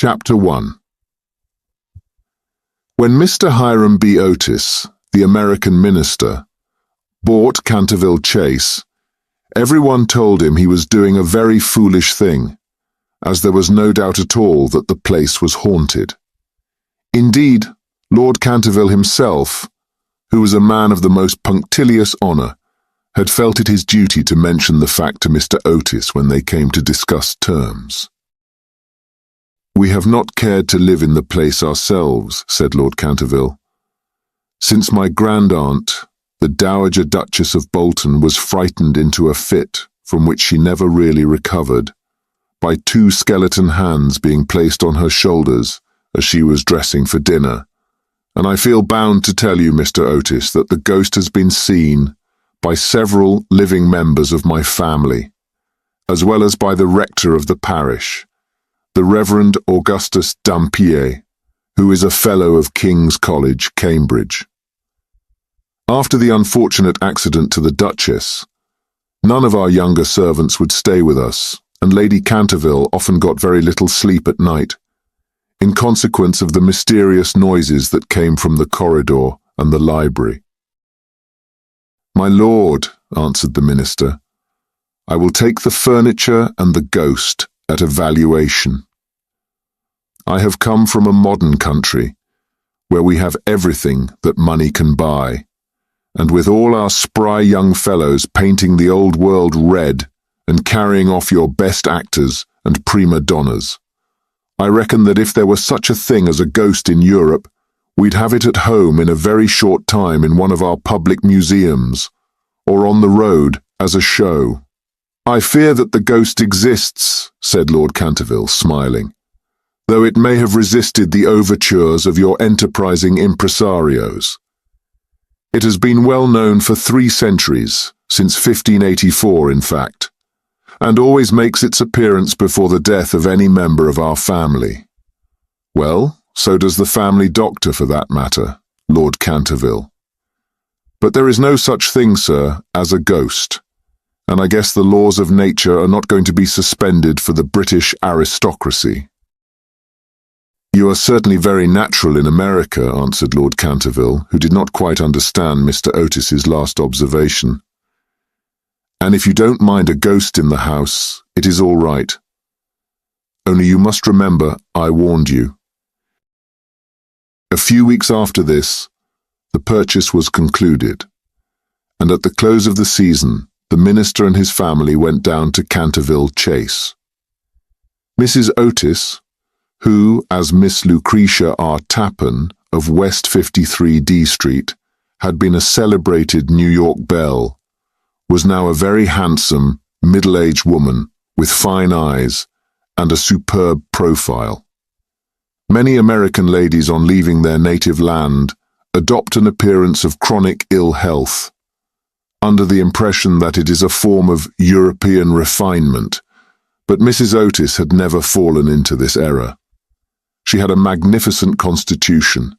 Chapter 1. When Mr. Hiram B. Otis, the American minister, bought Canterville Chase, everyone told him he was doing a very foolish thing, as there was no doubt at all that the place was haunted. Indeed, Lord Canterville himself, who was a man of the most punctilious honour, had felt it his duty to mention the fact to Mr. Otis when they came to discuss terms. "We have not cared to live in the place ourselves," said Lord Canterville, "since my grand-aunt, the Dowager Duchess of Bolton, was frightened into a fit from which she never really recovered, by 2 skeleton hands being placed on her shoulders as she was dressing for dinner, and I feel bound to tell you, Mr. Otis, that the ghost has been seen by several living members of my family, as well as by the rector of the parish, the Reverend Augustus Dampier, who is a Fellow of King's College, Cambridge. After the unfortunate accident to the Duchess, none of our younger servants would stay with us, and Lady Canterville often got very little sleep at night, in consequence of the mysterious noises that came from the corridor and the library." "My lord," answered the minister, "I will take the furniture and the ghost at a valuation. I have come from a modern country, where we have everything that money can buy, and with all our spry young fellows painting the old world red and carrying off your best actors and prima donnas, I reckon that if there were such a thing as a ghost in Europe, we'd have it at home in a very short time in one of our public museums, or on the road as a show." "I fear that the ghost exists," said Lord Canterville, smiling, "though it may have resisted the overtures of your enterprising impresarios. It has been well known for 3 centuries, since 1584 in fact, and always makes its appearance before the death of any member of our family. Well, so does the family doctor for that matter, Lord Canterville. But there is no such thing, sir, as a ghost, and I guess the laws of nature are not going to be suspended for the British aristocracy." "You are certainly very natural in America," answered Lord Canterville, who did not quite understand Mr. Otis's last observation. "And if you don't mind a ghost in the house, it is all right. Only you must remember I warned you." A few weeks after this, the purchase was concluded, and at the close of the season, the minister and his family went down to Canterville Chase. Mrs. Otis, who, as Miss Lucretia R. Tappan of West 53 D Street, had been a celebrated New York belle, was now a very handsome, middle-aged woman with fine eyes and a superb profile. Many American ladies on leaving their native land adopt an appearance of chronic ill health, under the impression that it is a form of European refinement, but Mrs. Otis had never fallen into this error. She had a magnificent constitution,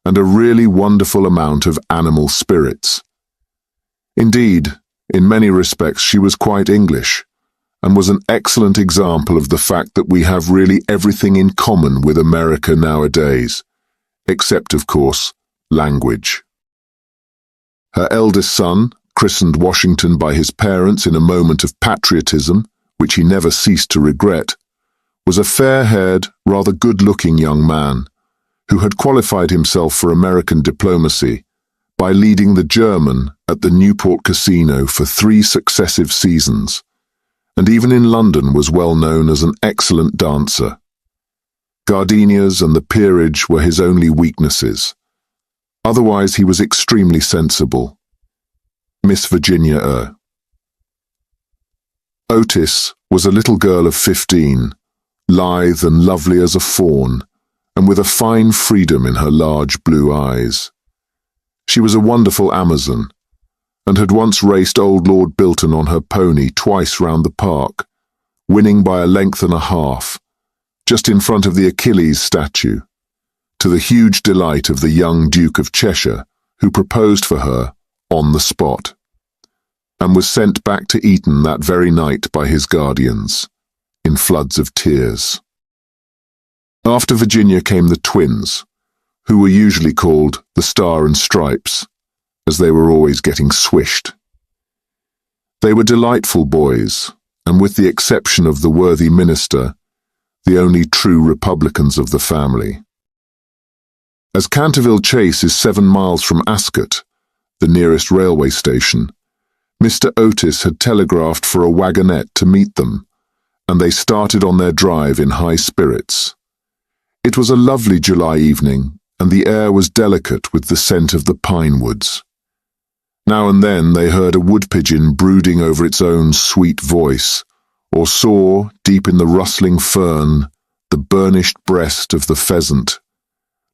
and a really wonderful amount of animal spirits. Indeed, in many respects she was quite English, and was an excellent example of the fact that we have really everything in common with America nowadays, except, of course, language. Her eldest son, christened Washington by his parents in a moment of patriotism, which he never ceased to regret, was a fair-haired, rather good-looking young man, who had qualified himself for American diplomacy by leading the German at the Newport Casino for 3 successive seasons, and even in London was well known as an excellent dancer. Gardenias and the peerage were his only weaknesses. Otherwise he was extremely sensible. Miss Virginia Otis was a little girl of 15, lithe and lovely as a fawn, and with a fine freedom in her large blue eyes. She was a wonderful Amazon, and had once raced old Lord Bilton on her pony twice round the park, winning by a length and a half, just in front of the Achilles statue, to the huge delight of the young Duke of Cheshire, who proposed for her on the spot, and was sent back to Eton that very night by his guardians, in floods of tears. After Virginia came the twins, who were usually called the Star and Stripes, as they were always getting swished. They were delightful boys, and with the exception of the worthy minister, the only true Republicans of the family. As Canterville Chase is 7 miles from Ascot, the nearest railway station, Mr. Otis had telegraphed for a wagonette to meet them, and they started on their drive in high spirits. It was a lovely July evening, and the air was delicate with the scent of the pine woods. Now and then they heard a wood-pigeon brooding over its own sweet voice, or saw, deep in the rustling fern, the burnished breast of the pheasant.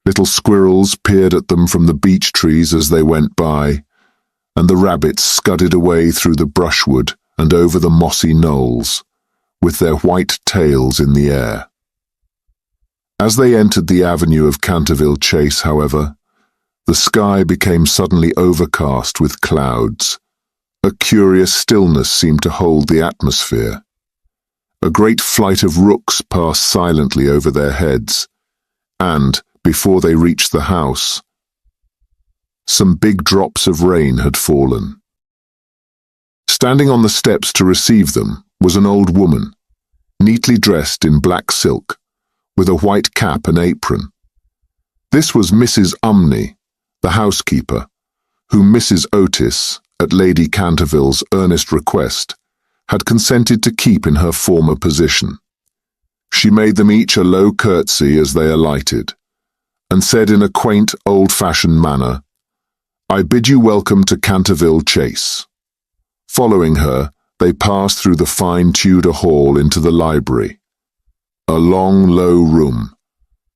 Little squirrels peered at them from the beech trees as they went by, and the rabbits scudded away through the brushwood and over the mossy knolls, with their white tails in the air. As they entered the avenue of Canterville Chase, however, the sky became suddenly overcast with clouds. A curious stillness seemed to hold the atmosphere. A great flight of rooks passed silently over their heads, and, before they reached the house, some big drops of rain had fallen. Standing on the steps to receive them was an old woman, neatly dressed in black silk, with a white cap and apron. This was Mrs. Umney, the housekeeper, whom Mrs. Otis, at Lady Canterville's earnest request, had consented to keep in her former position. She made them each a low curtsy as they alighted, and said in a quaint, old-fashioned manner, "I bid you welcome to Canterville Chase." Following her, they passed through the fine Tudor hall into the library, a long, low room,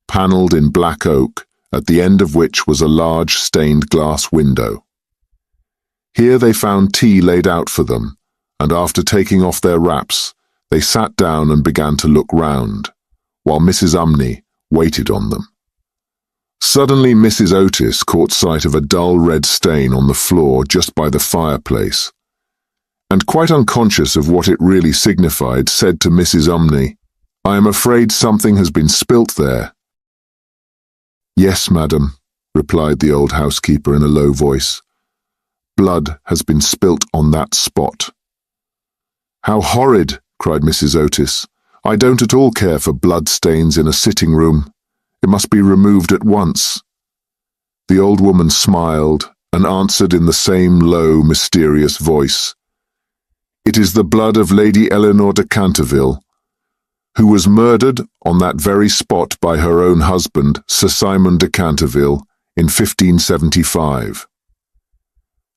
panelled in black oak, at the end of which was a large stained glass window. Here they found tea laid out for them, and after taking off their wraps, they sat down and began to look round, while Mrs. Umney waited on them. Suddenly Mrs. Otis caught sight of a dull red stain on the floor just by the fireplace, and quite unconscious of what it really signified, said to Mrs. Umney, "I am afraid something has been spilt there." "Yes, madam," replied the old housekeeper in a low voice. "Blood has been spilt on that spot." "How horrid!" cried Mrs. Otis. "I don't at all care for blood stains in a sitting room. It must be removed at once." The old woman smiled and answered in the same low, mysterious voice, "It is the blood of Lady Eleanor de Canterville, who was murdered on that very spot by her own husband, Sir Simon de Canterville, in 1575.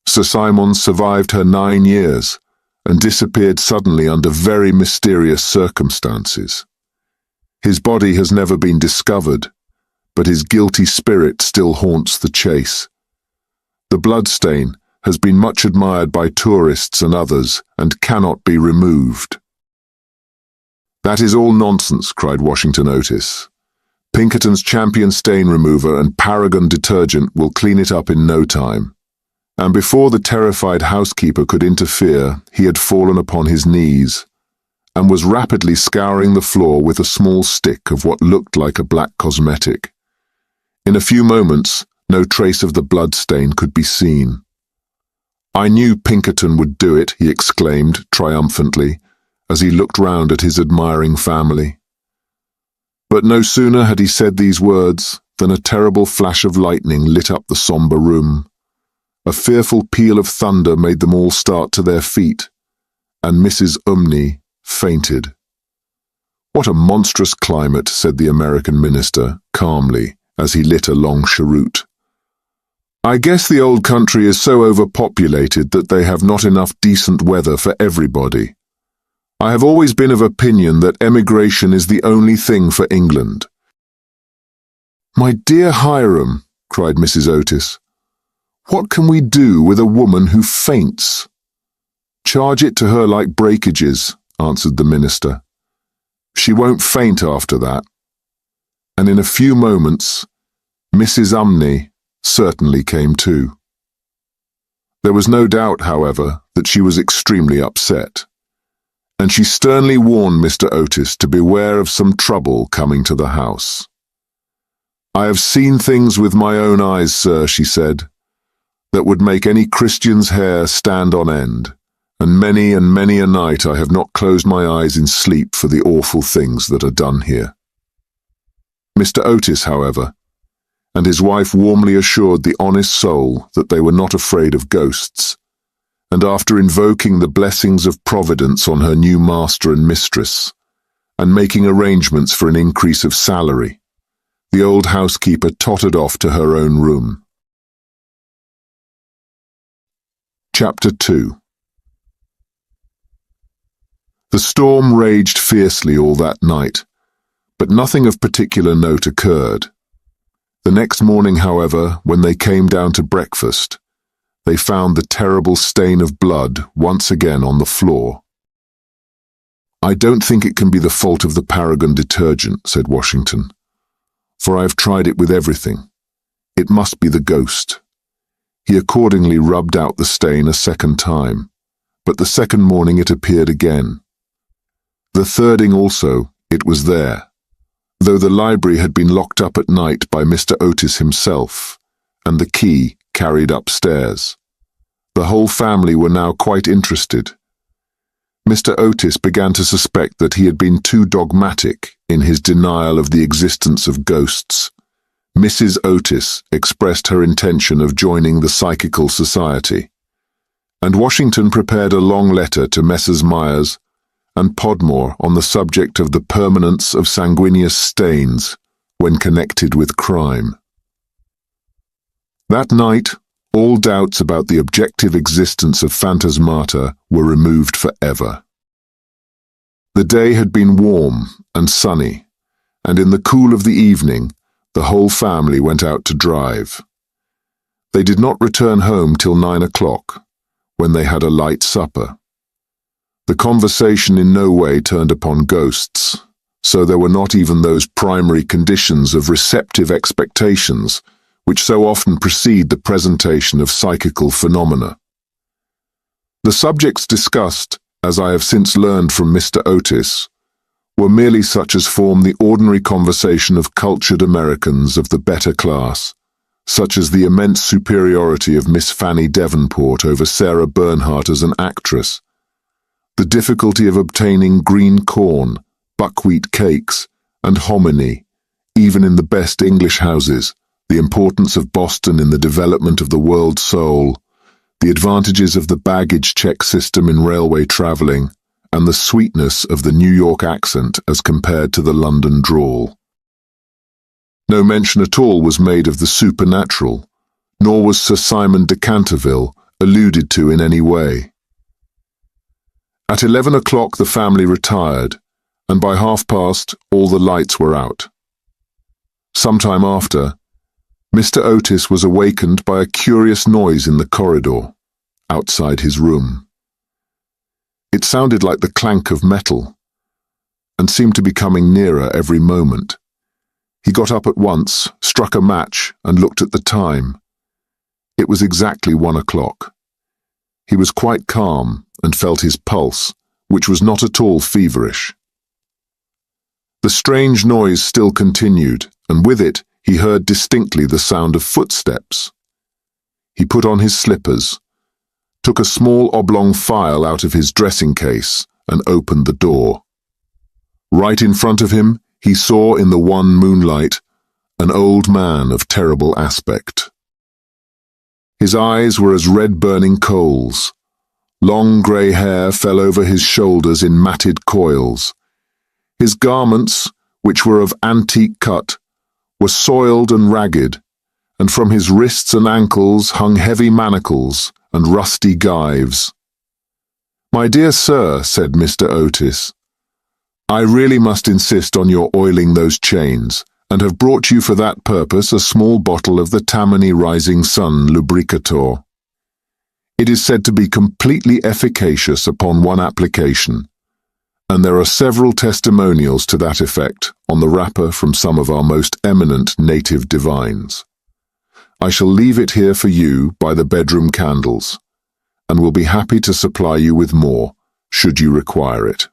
Sir Simon survived her 9 years and disappeared suddenly under very mysterious circumstances. His body has never been discovered, but his guilty spirit still haunts the chase. The bloodstain has been much admired by tourists and others and cannot be removed." "That is all nonsense," cried Washington Otis. "Pinkerton's Champion Stain Remover and Paragon Detergent will clean it up in no time." And before the terrified housekeeper could interfere, he had fallen upon his knees and was rapidly scouring the floor with a small stick of what looked like a black cosmetic. In a few moments, no trace of the blood stain could be seen. "I knew Pinkerton would do it," he exclaimed triumphantly, as he looked round at his admiring family. But no sooner had he said these words than a terrible flash of lightning lit up the sombre room. A fearful peal of thunder made them all start to their feet, and Mrs. Umney fainted. "What a monstrous climate," said the American minister, calmly, as he lit a long cheroot. "I guess the old country is so overpopulated that they have not enough decent weather for everybody. I have always been of opinion that emigration is the only thing for England." "My dear Hiram," cried Mrs. Otis, "what can we do with a woman who faints?" "Charge it to her like breakages," answered the minister. "She won't faint after that." And in a few moments, Mrs. Umney certainly came to. There was no doubt, however, that she was extremely upset, and she sternly warned Mr. Otis to beware of some trouble coming to the house. "I have seen things with my own eyes, sir," she said, "that would make any Christian's hair stand on end, and many a night I have not closed my eyes in sleep for the awful things that are done here." Mr. Otis, however, and his wife warmly assured the honest soul that they were not afraid of ghosts, and after invoking the blessings of Providence on her new master and mistress, and making arrangements for an increase of salary, the old housekeeper tottered off to her own room. Chapter 2. The storm raged fiercely all that night, but nothing of particular note occurred. The next morning, however, when they came down to breakfast, they found the terrible stain of blood once again on the floor. "I don't think it can be the fault of the Paragon detergent," said Washington, "for I have tried it with everything. It must be the ghost." He accordingly rubbed out the stain a second time, but the second morning it appeared again. The thirding also, it was there, though the library had been locked up at night by Mr. Otis himself, and the key carried upstairs. The whole family were now quite interested. Mr. Otis began to suspect that he had been too dogmatic in his denial of the existence of ghosts. Mrs. Otis expressed her intention of joining the Psychical Society, and Washington prepared a long letter to Messrs. Myers and Podmore on the subject of the permanence of sanguineous stains when connected with crime. That night, all doubts about the objective existence of phantasmata were removed forever. The day had been warm and sunny, and in the cool of the evening, the whole family went out to drive. They did not return home till 9 o'clock, when they had a light supper. The conversation in no way turned upon ghosts, so there were not even those primary conditions of receptive expectations which so often precede the presentation of psychical phenomena. The subjects discussed, as I have since learned from Mr. Otis, were merely such as form the ordinary conversation of cultured Americans of the better class, such as the immense superiority of Miss Fanny Devonport over Sarah Bernhardt as an actress, the difficulty of obtaining green corn, buckwheat cakes, and hominy, even in the best English houses, the importance of Boston in the development of the world soul, the advantages of the baggage check system in railway travelling, and the sweetness of the New York accent as compared to the London drawl. No mention at all was made of the supernatural, nor was Sir Simon de Canterville alluded to in any way. At 11 o'clock the family retired, and by past all the lights were out. Some time after, Mr. Otis was awakened by a curious noise in the corridor, outside his room. It sounded like the clank of metal, and seemed to be coming nearer every moment. He got up at once, struck a match, and looked at the time. It was exactly 1 o'clock. He was quite calm, and felt his pulse, which was not at all feverish. The strange noise still continued, and with it he heard distinctly the sound of footsteps. He put on his slippers, took a small oblong file out of his dressing case, and opened the door. Right in front of him, he saw in the wan moonlight an old man of terrible aspect. His eyes were as red-burning coals. Long grey hair fell over his shoulders in matted coils. His garments, which were of antique cut, were soiled and ragged, and from his wrists and ankles hung heavy manacles and rusty gyves. "My dear sir," said Mr. Otis, "I really must insist on your oiling those chains, and have brought you for that purpose a small bottle of the Tammany Rising Sun lubricator. It is said to be completely efficacious upon one application, and there are several testimonials to that effect on the wrapper from some of our most eminent native divines. I shall leave it here for you by the bedroom candles, and will be happy to supply you with more, should you require it."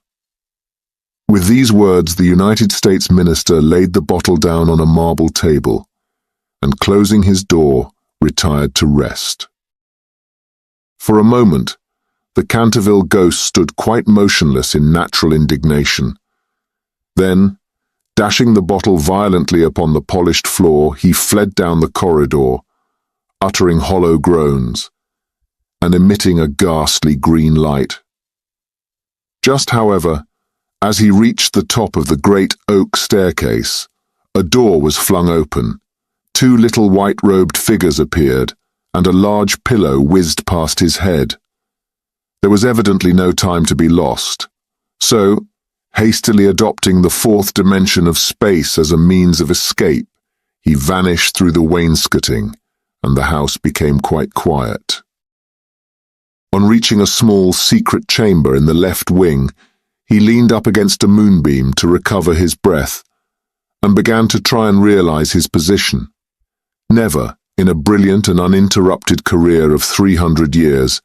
With these words, the United States minister laid the bottle down on a marble table, and closing his door, retired to rest. For a moment, the Canterville Ghost stood quite motionless in natural indignation. Then, dashing the bottle violently upon the polished floor, he fled down the corridor, uttering hollow groans, and emitting a ghastly green light. Just, however, as he reached the top of the great oak staircase, a door was flung open, 2 little white-robed figures appeared, and a large pillow whizzed past his head. There was evidently no time to be lost, so, hastily adopting the 4th dimension of space as a means of escape, he vanished through the wainscoting, and the house became quite quiet. On reaching a small secret chamber in the left wing, he leaned up against a moonbeam to recover his breath, and began to try and realize his position. Never, in a brilliant and uninterrupted career of 300 years,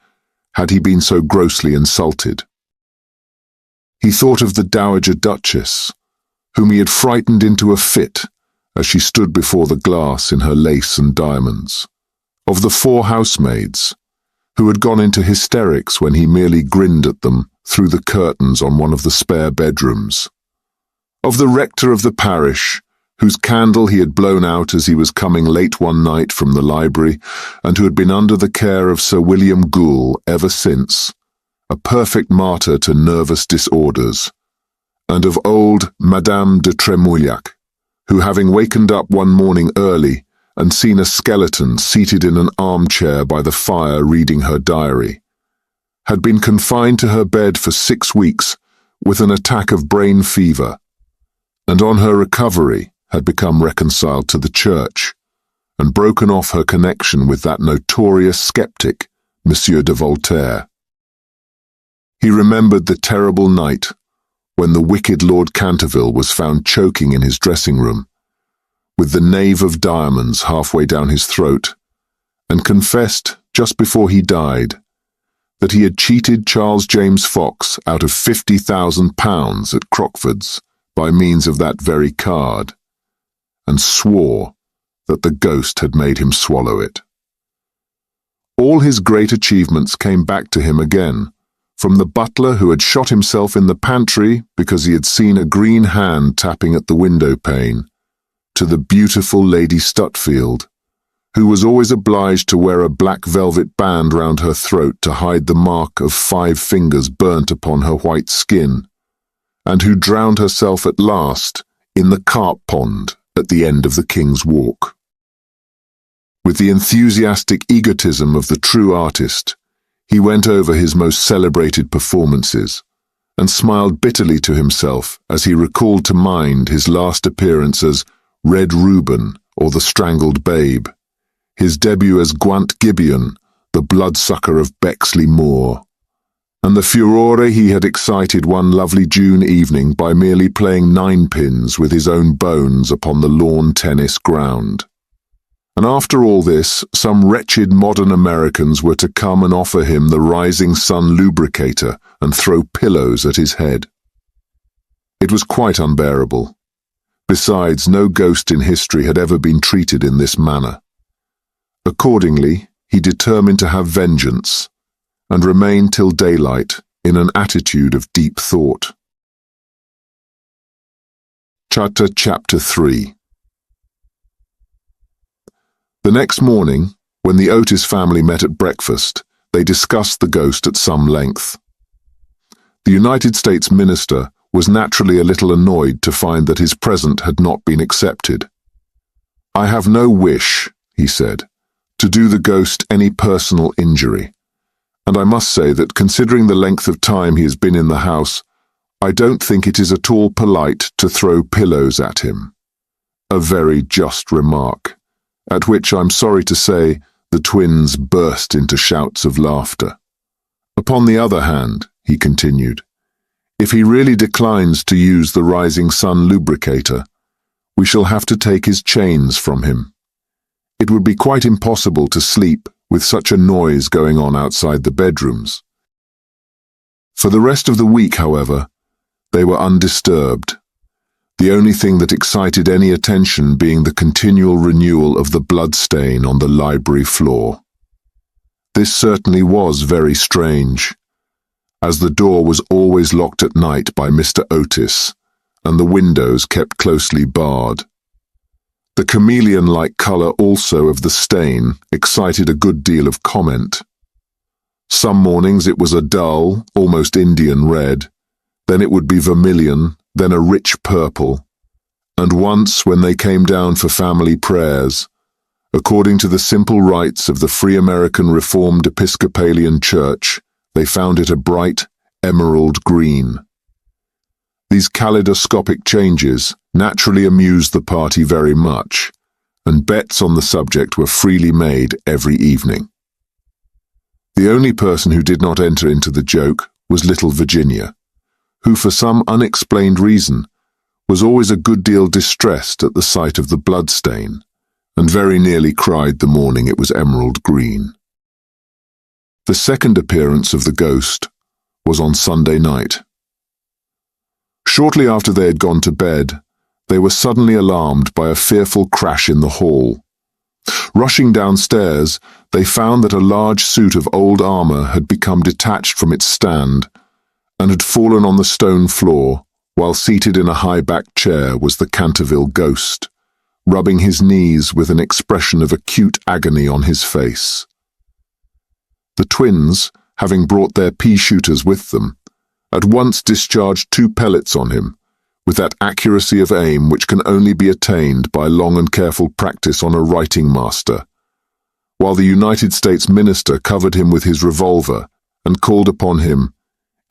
had he been so grossly insulted. He thought of the Dowager Duchess, whom he had frightened into a fit as she stood before the glass in her lace and diamonds, of the 4 housemaids, who had gone into hysterics when he merely grinned at them through the curtains on one of the spare bedrooms, of the rector of the parish, whose candle he had blown out as he was coming late one night from the library, and who had been under the care of Sir William Goole ever since, a perfect martyr to nervous disorders, and of old Madame de Tremouillac, who, having wakened up one morning early and seen a skeleton seated in an armchair by the fire reading her diary, had been confined to her bed for 6 weeks with an attack of brain fever, and on her recovery had become reconciled to the church, and broken off her connection with that notorious skeptic, Monsieur de Voltaire. He remembered the terrible night when the wicked Lord Canterville was found choking in his dressing room, with the knave of diamonds halfway down his throat, and confessed, just before he died, that he had cheated Charles James Fox out of £50,000 at Crockford's by means of that very card, and swore that the ghost had made him swallow it. All his great achievements came back to him again, from the butler who had shot himself in the pantry because he had seen a green hand tapping at the window pane, to the beautiful Lady Stutfield, who was always obliged to wear a black velvet band round her throat to hide the mark of 5 fingers burnt upon her white skin, and who drowned herself at last in the carp pond at the end of the King's Walk. With the enthusiastic egotism of the true artist, he went over his most celebrated performances, and smiled bitterly to himself as he recalled to mind his last appearance as Red Reuben or the Strangled Babe, his debut as Gwant Gibeon, the bloodsucker of Bexley Moor, and the furore he had excited one lovely June evening by merely playing ninepins with his own bones upon the lawn tennis ground. And after all this, some wretched modern Americans were to come and offer him the Rising Sun lubricator and throw pillows at his head. It was quite unbearable. Besides, no ghost in history had ever been treated in this manner. Accordingly, he determined to have vengeance, and remained till daylight in an attitude of deep thought. Chapter 3. The next morning, when the Otis family met at breakfast, they discussed the ghost at some length. The United States minister was naturally a little annoyed to find that his present had not been accepted. "I have no wish," he said, "to do the ghost any personal injury, and I must say that considering the length of time he has been in the house, I don't think it is at all polite to throw pillows at him." A very just remark, at which, I'm sorry to say, the twins burst into shouts of laughter. "Upon the other hand," he continued, "if he really declines to use the Rising Sun lubricator, we shall have to take his chains from him. It would be quite impossible to sleep with such a noise going on outside the bedrooms." For the rest of the week, however, they were undisturbed. the only thing that excited any attention being the continual renewal of the blood stain on the library floor. This certainly was very strange, as the door was always locked at night by Mr. Otis, and the windows kept closely barred. The chameleon-like colour also of the stain excited a good deal of comment. Some mornings it was a dull, almost Indian red, then it would be vermilion, then a rich purple, and once when they came down for family prayers, according to the simple rites of the Free American Reformed Episcopalian Church, they found it a bright emerald green. These kaleidoscopic changes naturally amused the party very much, and bets on the subject were freely made every evening. The only person who did not enter into the joke was little Virginia, who for some unexplained reason was always a good deal distressed at the sight of the blood stain, and very nearly cried the morning it was emerald green. The second appearance of the ghost was on Sunday night. Shortly after they had gone to bed, they were suddenly alarmed by a fearful crash in the hall. Rushing downstairs, they found that a large suit of old armour had become detached from its stand and had fallen on the stone floor, while seated in a high-backed chair was the Canterville Ghost, rubbing his knees with an expression of acute agony on his face. The twins, having brought their pea-shooters with them, at once discharged 2 pellets on him, with that accuracy of aim which can only be attained by long and careful practice on a writing master, while the United States minister covered him with his revolver and called upon him,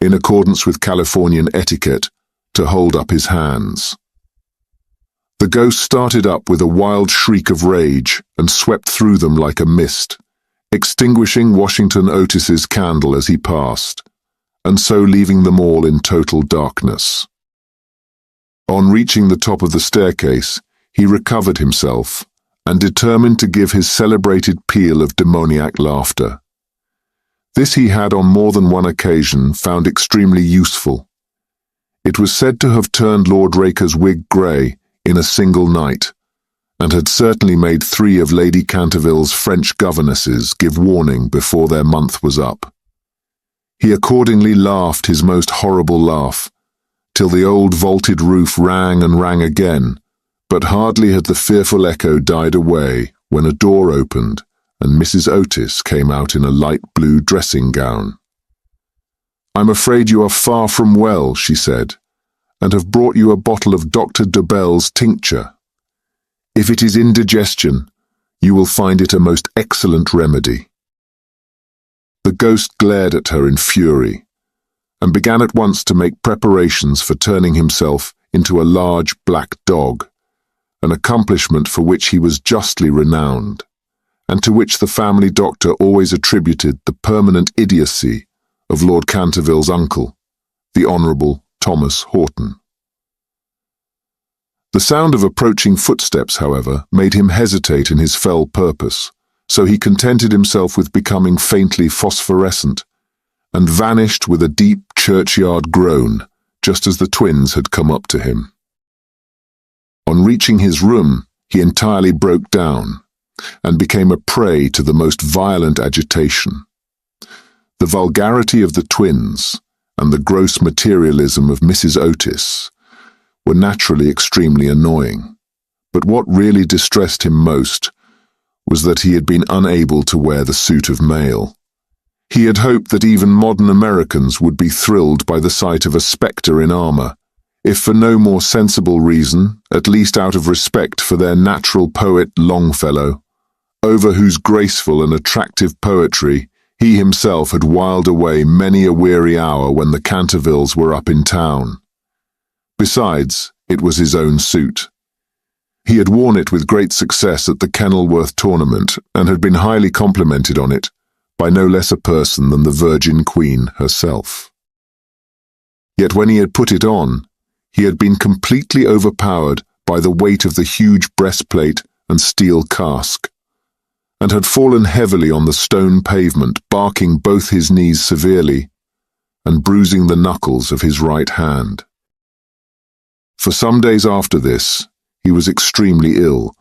in accordance with Californian etiquette, to hold up his hands. The ghost started up with a wild shriek of rage and swept through them like a mist, extinguishing Washington Otis's candle as he passed, and so leaving them all in total darkness. On reaching the top of the staircase, he recovered himself and determined to give his celebrated peal of demoniac laughter. This he had on more than one occasion found extremely useful. It was said to have turned Lord Raker's wig grey in a single night, and had certainly made 3 of Lady Canterville's French governesses give warning before their month was up. He accordingly laughed his most horrible laugh, till the old vaulted roof rang and rang again, but hardly had the fearful echo died away when a door opened and Mrs. Otis came out in a light blue dressing gown. "I'm afraid you are far from well," she said, "and have brought you a bottle of Dr. Dobell's tincture. If it is indigestion, you will find it a most excellent remedy." The ghost glared at her in fury, and began at once to make preparations for turning himself into a large black dog, an accomplishment for which he was justly renowned, and to which the family doctor always attributed the permanent idiocy of Lord Canterville's uncle, the Honourable Thomas Horton. The sound of approaching footsteps, however, made him hesitate in his fell purpose, so he contented himself with becoming faintly phosphorescent, and vanished with a deep churchyard groan, just as the twins had come up to him. On reaching his room, he entirely broke down, and became a prey to the most violent agitation. The vulgarity of the twins, and the gross materialism of Mrs. Otis, were naturally extremely annoying, but what really distressed him most was that he had been unable to wear the suit of mail. He had hoped that even modern Americans would be thrilled by the sight of a spectre in armour, if for no more sensible reason, at least out of respect for their natural poet Longfellow, over whose graceful and attractive poetry he himself had whiled away many a weary hour when the Cantervilles were up in town. Besides, it was his own suit. He had worn it with great success at the Kenilworth tournament, and had been highly complimented on it by no less a person than the Virgin Queen herself. Yet when he had put it on, he had been completely overpowered by the weight of the huge breastplate and steel casque, and had fallen heavily on the stone pavement, barking both his knees severely, and bruising the knuckles of his right hand. For some days after this, he was extremely ill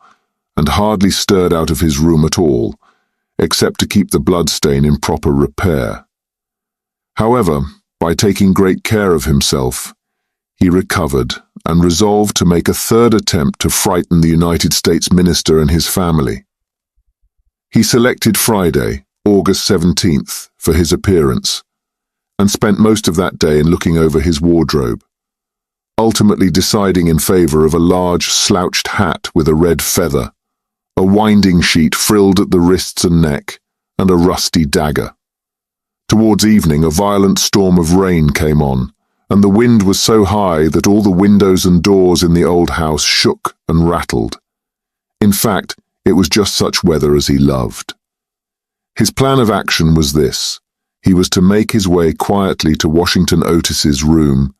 and hardly stirred out of his room at all, except to keep the bloodstain in proper repair. However, by taking great care of himself, he recovered and resolved to make a third attempt to frighten the United States minister and his family. He selected Friday, August 17th, for his appearance, and spent most of that day in looking over his wardrobe, ultimately deciding in favor of a large slouched hat with a red feather, a winding sheet frilled at the wrists and neck, and a rusty dagger. Towards evening, a violent storm of rain came on, and the wind was so high that all the windows and doors in the old house shook and rattled. In fact, it was just such weather as he loved. His plan of action was this. He was to make his way quietly to Washington Otis's room,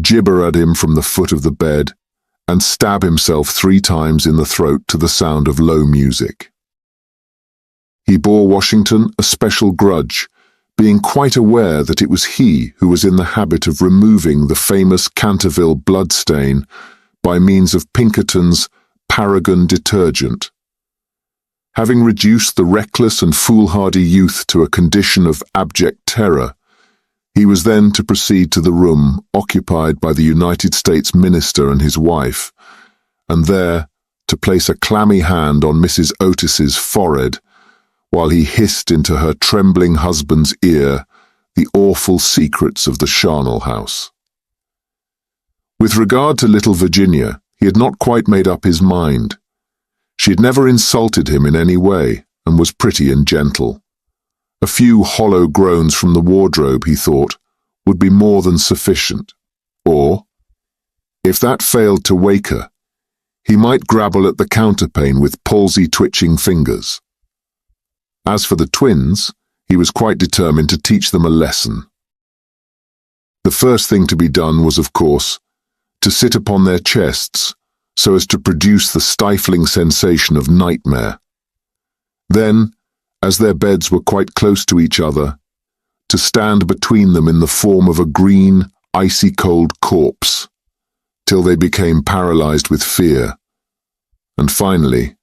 gibber at him from the foot of the bed, and stab himself 3 times in the throat to the sound of low music. He bore Washington a special grudge, being quite aware that it was he who was in the habit of removing the famous Canterville bloodstain by means of Pinkerton's Paragon detergent. Having reduced the reckless and foolhardy youth to a condition of abject terror, he was then to proceed to the room occupied by the United States minister and his wife, and there to place a clammy hand on Mrs. Otis's forehead, while he hissed into her trembling husband's ear the awful secrets of the charnel house. With regard to little Virginia, he had not quite made up his mind. She had never insulted him in any way, and was pretty and gentle. A few hollow groans from the wardrobe, he thought, would be more than sufficient. Or, if that failed to wake her, he might grabble at the counterpane with palsy-twitching fingers. As for the twins, he was quite determined to teach them a lesson. The first thing to be done was, of course, to sit upon their chests so as to produce the stifling sensation of nightmare. Then, as their beds were quite close to each other, to stand between them in the form of a green, icy-cold corpse, till they became paralyzed with fear, and finally,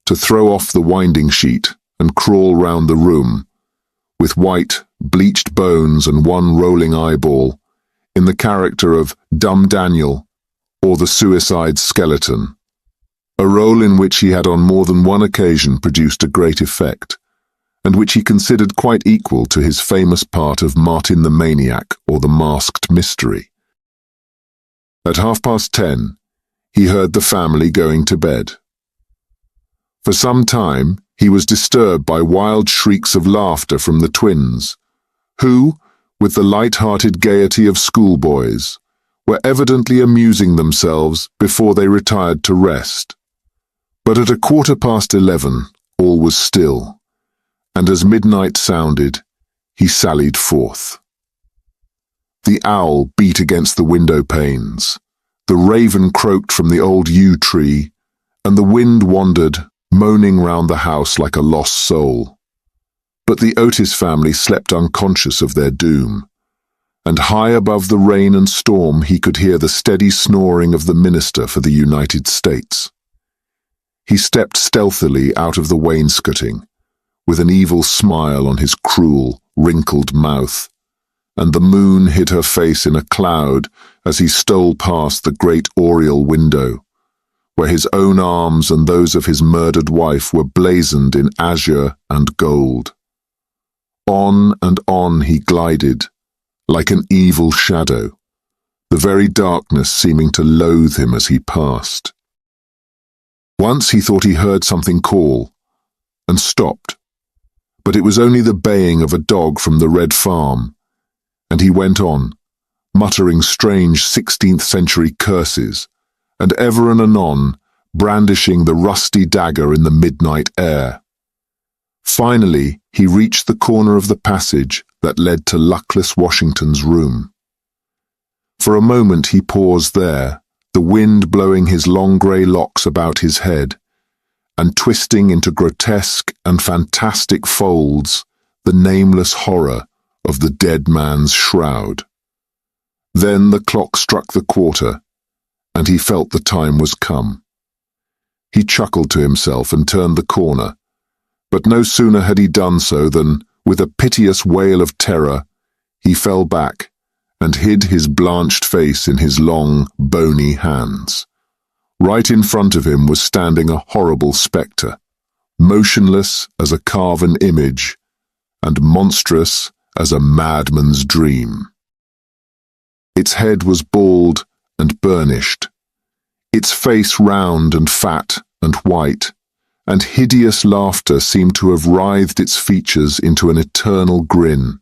to throw off the winding sheet and crawl round the room, with white, bleached bones and one rolling eyeball, in the character of Dumb Daniel, or the Suicide Skeleton, a role in which he had on more than one occasion produced a great effect, and which he considered quite equal to his famous part of Martin the Maniac or the Masked Mystery. At 10:30, he heard the family going to bed. For some time, he was disturbed by wild shrieks of laughter from the twins, who, with the light-hearted gaiety of schoolboys, were evidently amusing themselves before they retired to rest. But at 11:15, all was still, and as midnight sounded, he sallied forth. The owl beat against the window panes, the raven croaked from the old yew tree, and the wind wandered, moaning round the house like a lost soul. But the Otis family slept unconscious of their doom, and high above the rain and storm he could hear the steady snoring of the minister for the United States. He stepped stealthily out of the wainscoting, with an evil smile on his cruel, wrinkled mouth, and the moon hid her face in a cloud as he stole past the great oriel window, where his own arms and those of his murdered wife were blazoned in azure and gold. On and on he glided, like an evil shadow, the very darkness seeming to loathe him as he passed. Once he thought he heard something call, and stopped, but it was only the baying of a dog from the Red Farm, and he went on, muttering strange 16th-century curses, and ever and anon brandishing the rusty dagger in the midnight air. Finally, he reached the corner of the passage that led to luckless Washington's room. For a moment he paused there, the wind blowing his long grey locks about his head, and twisting into grotesque and fantastic folds the nameless horror of the dead man's shroud. Then the clock struck the quarter, and he felt the time was come. He chuckled to himself and turned the corner, but no sooner had he done so than, with a piteous wail of terror, he fell back and hid his blanched face in his long, bony hands. Right in front of him was standing a horrible spectre, motionless as a carven image, and monstrous as a madman's dream. Its head was bald and burnished, its face round and fat and white, and hideous laughter seemed to have writhed its features into an eternal grin.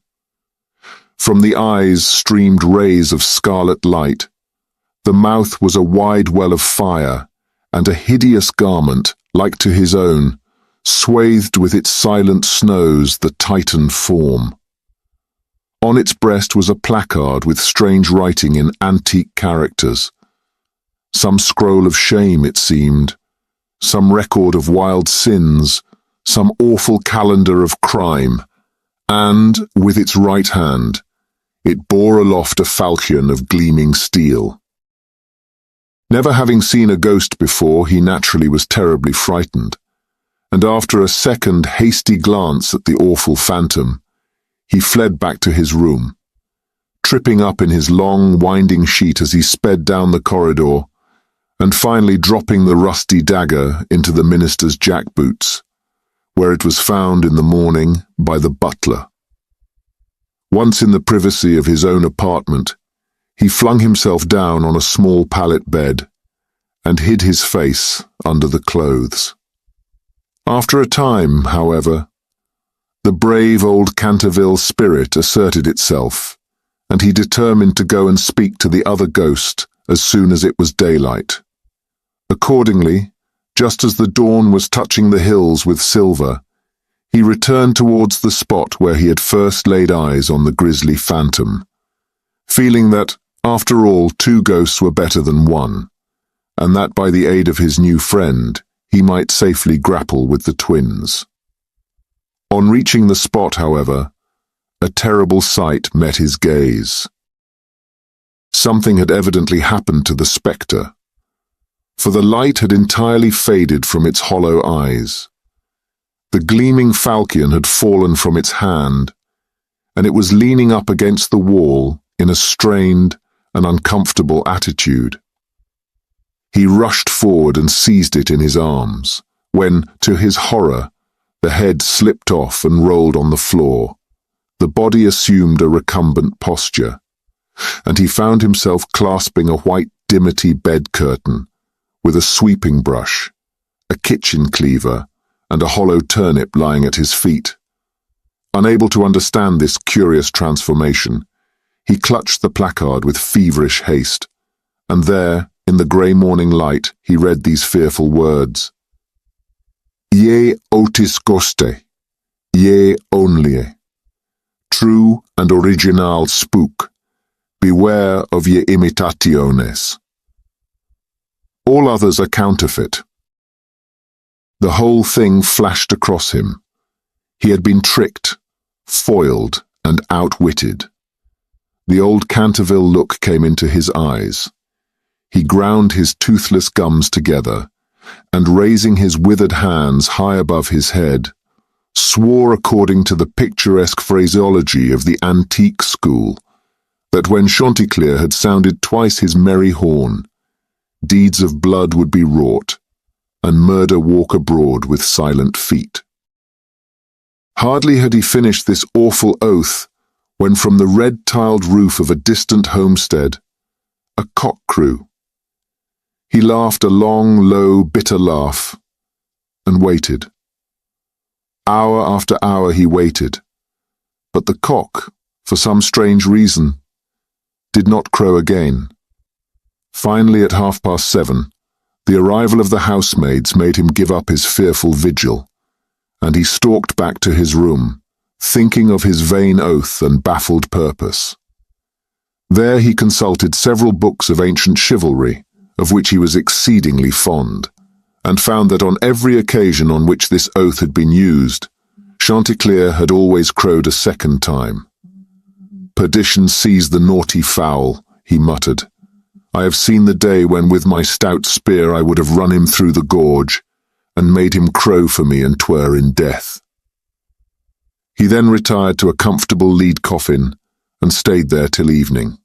From the eyes streamed rays of scarlet light. The mouth was a wide well of fire, and a hideous garment, like to his own, swathed with its silent snows the Titan form. On its breast was a placard with strange writing in antique characters. Some scroll of shame, it seemed, some record of wild sins, some awful calendar of crime, and, with its right hand, it bore aloft a falchion of gleaming steel. Never having seen a ghost before, he naturally was terribly frightened, and after a second hasty glance at the awful phantom, he fled back to his room, tripping up in his long, winding sheet as he sped down the corridor, and finally dropping the rusty dagger into the minister's jackboots, where it was found in the morning by the butler. Once in the privacy of his own apartment, he flung himself down on a small pallet bed and hid his face under the clothes. After a time, however, the brave old Canterville spirit asserted itself, and he determined to go and speak to the other ghost as soon as it was daylight. Accordingly, just as the dawn was touching the hills with silver, he returned towards the spot where he had first laid eyes on the grisly phantom, feeling that, after all, two ghosts were better than one, and that by the aid of his new friend, he might safely grapple with the twins. On reaching the spot, however, a terrible sight met his gaze. Something had evidently happened to the spectre, for the light had entirely faded from its hollow eyes. The gleaming falchion had fallen from its hand, and it was leaning up against the wall in a strained and uncomfortable attitude. He rushed forward and seized it in his arms, when, to his horror, the head slipped off and rolled on the floor. The body assumed a recumbent posture, and he found himself clasping a white dimity bed curtain with a sweeping brush, a kitchen cleaver, and a hollow turnip lying at his feet. Unable to understand this curious transformation, he clutched the placard with feverish haste, and there, in the grey morning light, he read these fearful words: Ye otis goste, ye only, true and original spook, beware of ye imitationes. All others are counterfeit. The whole thing flashed across him. He had been tricked, foiled, and outwitted. The old Canterville look came into his eyes. He ground his toothless gums together, and raising his withered hands high above his head, swore according to the picturesque phraseology of the antique school, that when Chanticleer had sounded twice his merry horn, deeds of blood would be wrought, and murder walk abroad with silent feet. Hardly had he finished this awful oath, when from the red-tiled roof of a distant homestead, a cock crew. He laughed a long, low, bitter laugh, and waited. Hour after hour he waited, but the cock, for some strange reason, did not crow again. Finally, at 7:30, the arrival of the housemaids made him give up his fearful vigil, and he stalked back to his room, thinking of his vain oath and baffled purpose. There he consulted several books of ancient chivalry, of which he was exceedingly fond, and found that on every occasion on which this oath had been used, Chanticleer had always crowed a second time. Perdition seize the naughty fowl, he muttered, I have seen the day when with my stout spear I would have run him through the gorge, and made him crow for me and 'twere in death." He then retired to a comfortable lead coffin and stayed there till evening.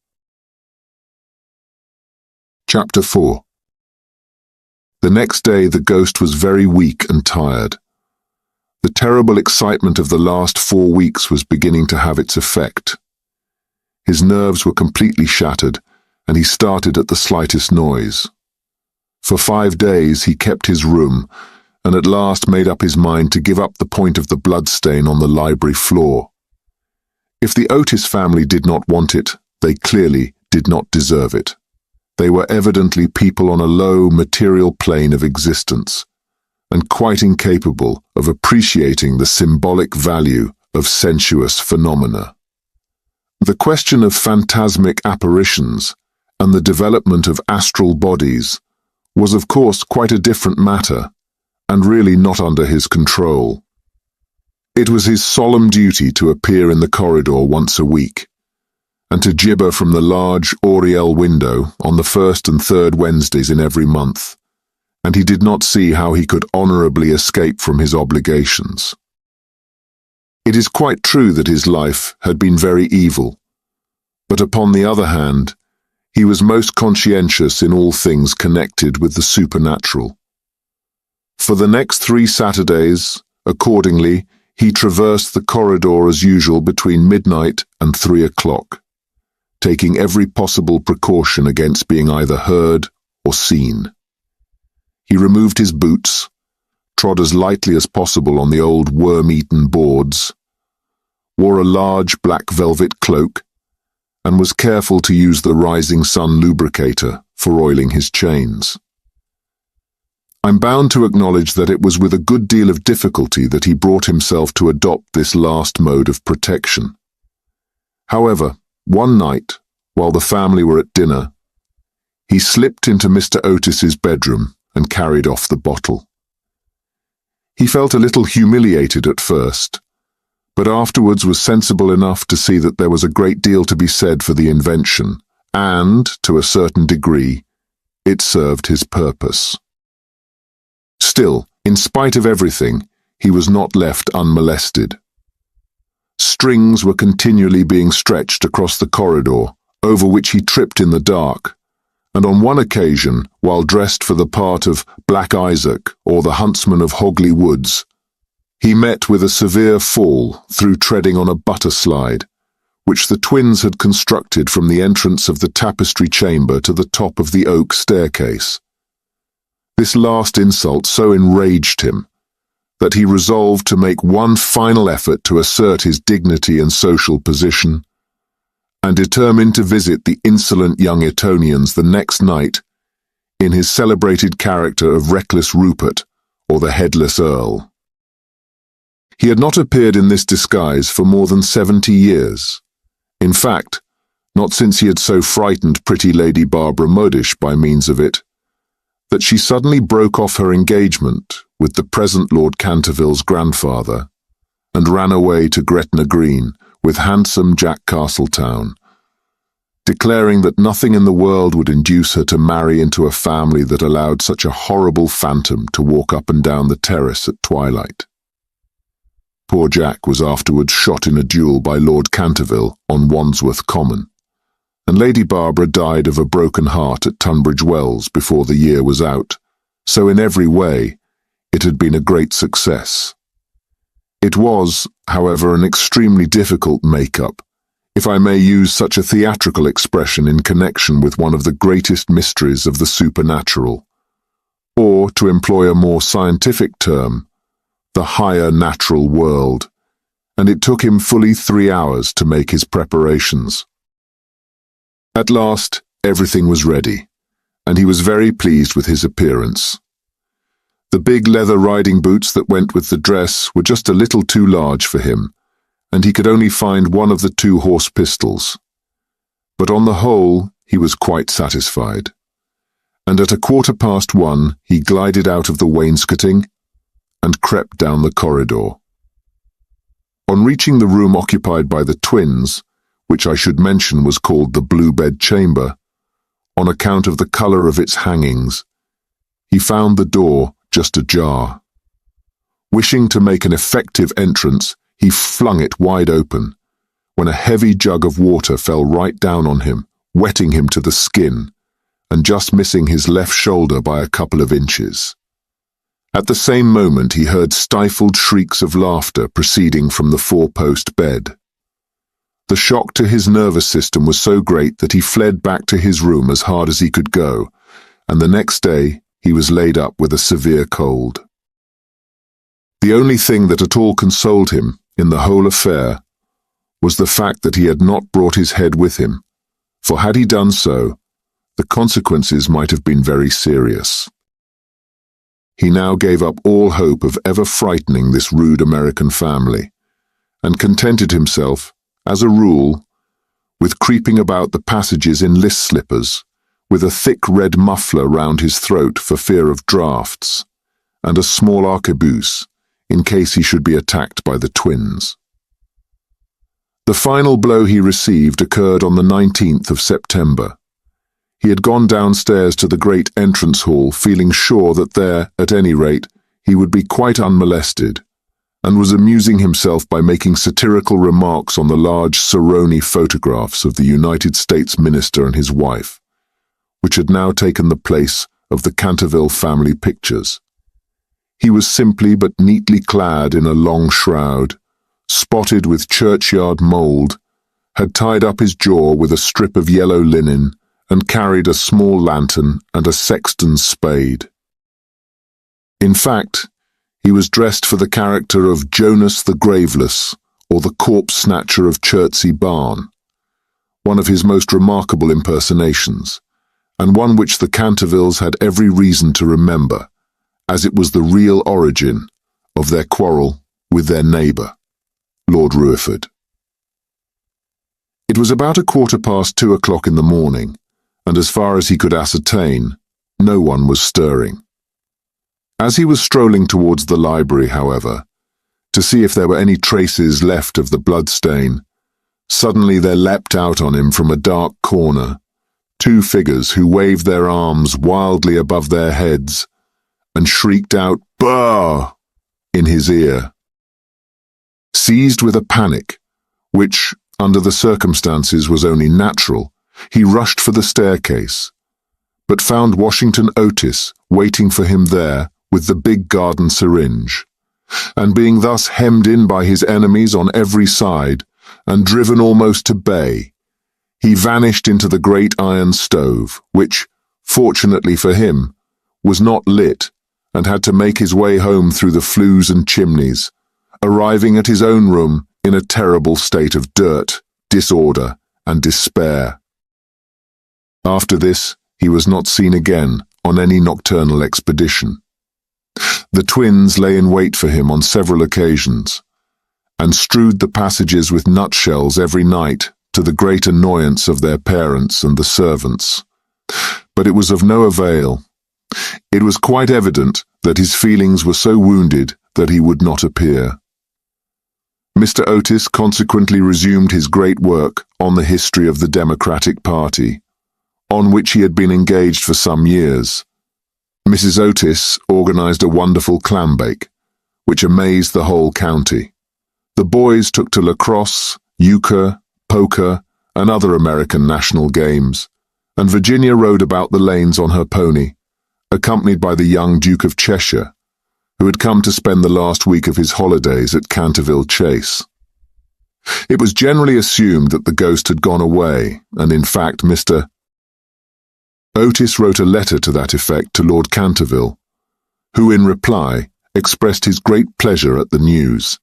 Chapter 4. The next day the ghost was very weak and tired. The terrible excitement of the last 4 weeks was beginning to have its effect. His nerves were completely shattered, and he started at the slightest noise. For 5 days he kept his room, and at last made up his mind to give up the point of the bloodstain on the library floor. If the Otis family did not want it, they clearly did not deserve it. They were evidently people on a low material plane of existence, and quite incapable of appreciating the symbolic value of sensuous phenomena. The question of phantasmic apparitions and the development of astral bodies was of course quite a different matter, and really not under his control. It was his solemn duty to appear in the corridor once a week, and to gibber from the large oriel window on the 1st and 3rd Wednesdays in every month, and he did not see how he could honourably escape from his obligations. It is quite true that his life had been very evil, but upon the other hand, he was most conscientious in all things connected with the supernatural. For the next 3 Saturdays, accordingly, he traversed the corridor as usual between midnight and 3 o'clock, taking every possible precaution against being either heard or seen. He removed his boots, trod as lightly as possible on the old worm-eaten boards, wore a large black velvet cloak, and was careful to use the rising sun lubricator for oiling his chains. I'm bound to acknowledge that it was with a good deal of difficulty that he brought himself to adopt this last mode of protection. However, one night, while the family were at dinner, he slipped into Mr. Otis's bedroom and carried off the bottle. He felt a little humiliated at first, but afterwards was sensible enough to see that there was a great deal to be said for the invention, and, to a certain degree, it served his purpose. Still, in spite of everything, he was not left unmolested. Strings were continually being stretched across the corridor, over which he tripped in the dark, and on one occasion, while dressed for the part of Black Isaac or the huntsman of Hogley Woods, he met with a severe fall through treading on a butter slide, which the twins had constructed from the entrance of the tapestry chamber to the top of the oak staircase. This last insult so enraged him that he resolved to make one final effort to assert his dignity and social position, and determined to visit the insolent young Etonians the next night in his celebrated character of Reckless Rupert, or the Headless Earl. He had not appeared in this disguise for more than 70 years. In fact, not since he had so frightened pretty Lady Barbara Modish by means of it, that she suddenly broke off her engagement with the present Lord Canterville's grandfather, and ran away to Gretna Green with handsome Jack Castletown, declaring that nothing in the world would induce her to marry into a family that allowed such a horrible phantom to walk up and down the terrace at twilight. Poor Jack was afterwards shot in a duel by Lord Canterville on Wandsworth Common, and Lady Barbara died of a broken heart at Tunbridge Wells before the year was out, so in every way it had been a great success. It was, however, an extremely difficult make-up, if I may use such a theatrical expression in connection with one of the greatest mysteries of the supernatural, or, to employ a more scientific term, the higher natural world, and it took him fully 3 hours to make his preparations. At last, everything was ready, and he was very pleased with his appearance. The big leather riding boots that went with the dress were just a little too large for him, and he could only find one of the 2 horse pistols. But on the whole, he was quite satisfied, and at 1:15 he glided out of the wainscoting and crept down the corridor. On reaching the room occupied by the twins, which I should mention was called the Blue Bed Chamber, on account of the color of its hangings. He found the door just ajar. Wishing to make an effective entrance, he flung it wide open, when a heavy jug of water fell right down on him, wetting him to the skin, and just missing his left shoulder by a couple of inches. At the same moment he heard stifled shrieks of laughter proceeding from the four-post bed. The shock to his nervous system was so great that he fled back to his room as hard as he could go, and the next day he was laid up with a severe cold. The only thing that at all consoled him in the whole affair was the fact that he had not brought his head with him, for had he done so, the consequences might have been very serious. He now gave up all hope of ever frightening this rude American family, and contented himself, as a rule, with creeping about the passages in list slippers, with a thick red muffler round his throat for fear of draughts, and a small arquebuse, in case he should be attacked by the twins. The final blow he received occurred on the 19th of September. He had gone downstairs to the great entrance hall, feeling sure that there, at any rate, he would be quite unmolested, and was amusing himself by making satirical remarks on the large Saroni photographs of the United States minister and his wife, which had now taken the place of the Canterville family pictures. He was simply but neatly clad in a long shroud, spotted with churchyard mould, had tied up his jaw with a strip of yellow linen, and carried a small lantern and a sexton's spade. In fact, he was dressed for the character of Jonas the Graveless, or the corpse snatcher of Chertsey Barn, one of his most remarkable impersonations, and one which the Cantervilles had every reason to remember, as it was the real origin of their quarrel with their neighbour, Lord Ruiford. It was about 2:15 in the morning, and as far as he could ascertain, no one was stirring. As he was strolling towards the library, however, to see if there were any traces left of the bloodstain, suddenly there leapt out on him from a dark corner two figures who waved their arms wildly above their heads and shrieked out, "Bah!" in his ear. Seized with a panic, which, under the circumstances, was only natural, he rushed for the staircase, but found Washington Otis waiting for him there with the big garden syringe, and being thus hemmed in by his enemies on every side and driven almost to bay, he vanished into the great iron stove, which, fortunately for him, was not lit, and had to make his way home through the flues and chimneys, arriving at his own room in a terrible state of dirt, disorder, and despair. After this, he was not seen again on any nocturnal expedition. The twins lay in wait for him on several occasions, and strewed the passages with nutshells every night, to the great annoyance of their parents and the servants. But it was of no avail. It was quite evident that his feelings were so wounded that he would not appear. Mr. Otis consequently resumed his great work on the history of the Democratic Party, on which he had been engaged for some years. Mrs. Otis organized a wonderful clambake, which amazed the whole county. The boys took to lacrosse, euchre, poker, and other American national games, and Virginia rode about the lanes on her pony, accompanied by the young Duke of Cheshire, who had come to spend the last week of his holidays at Canterville Chase. It was generally assumed that the ghost had gone away, and in fact Mr. Otis wrote a letter to that effect to Lord Canterville, who in reply expressed his great pleasure at the news,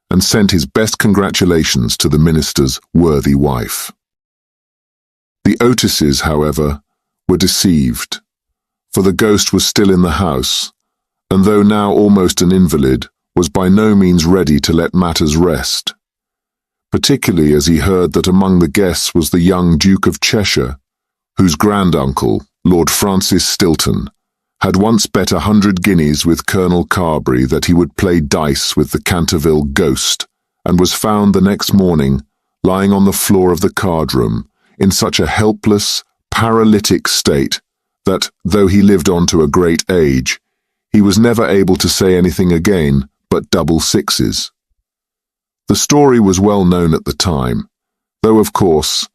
and sent his best congratulations to the minister's worthy wife. The Otises, however, were deceived, for the ghost was still in the house, and though now almost an invalid, was by no means ready to let matters rest, particularly as he heard that among the guests was the young Duke of Cheshire, whose granduncle, Lord Francis Stilton, had once bet 100 guineas with Colonel Carberry that he would play dice with the Canterville Ghost, and was found the next morning lying on the floor of the card-room in such a helpless, paralytic state that, though he lived on to a great age, he was never able to say anything again but double sixes. The story was well known at the time, though of course,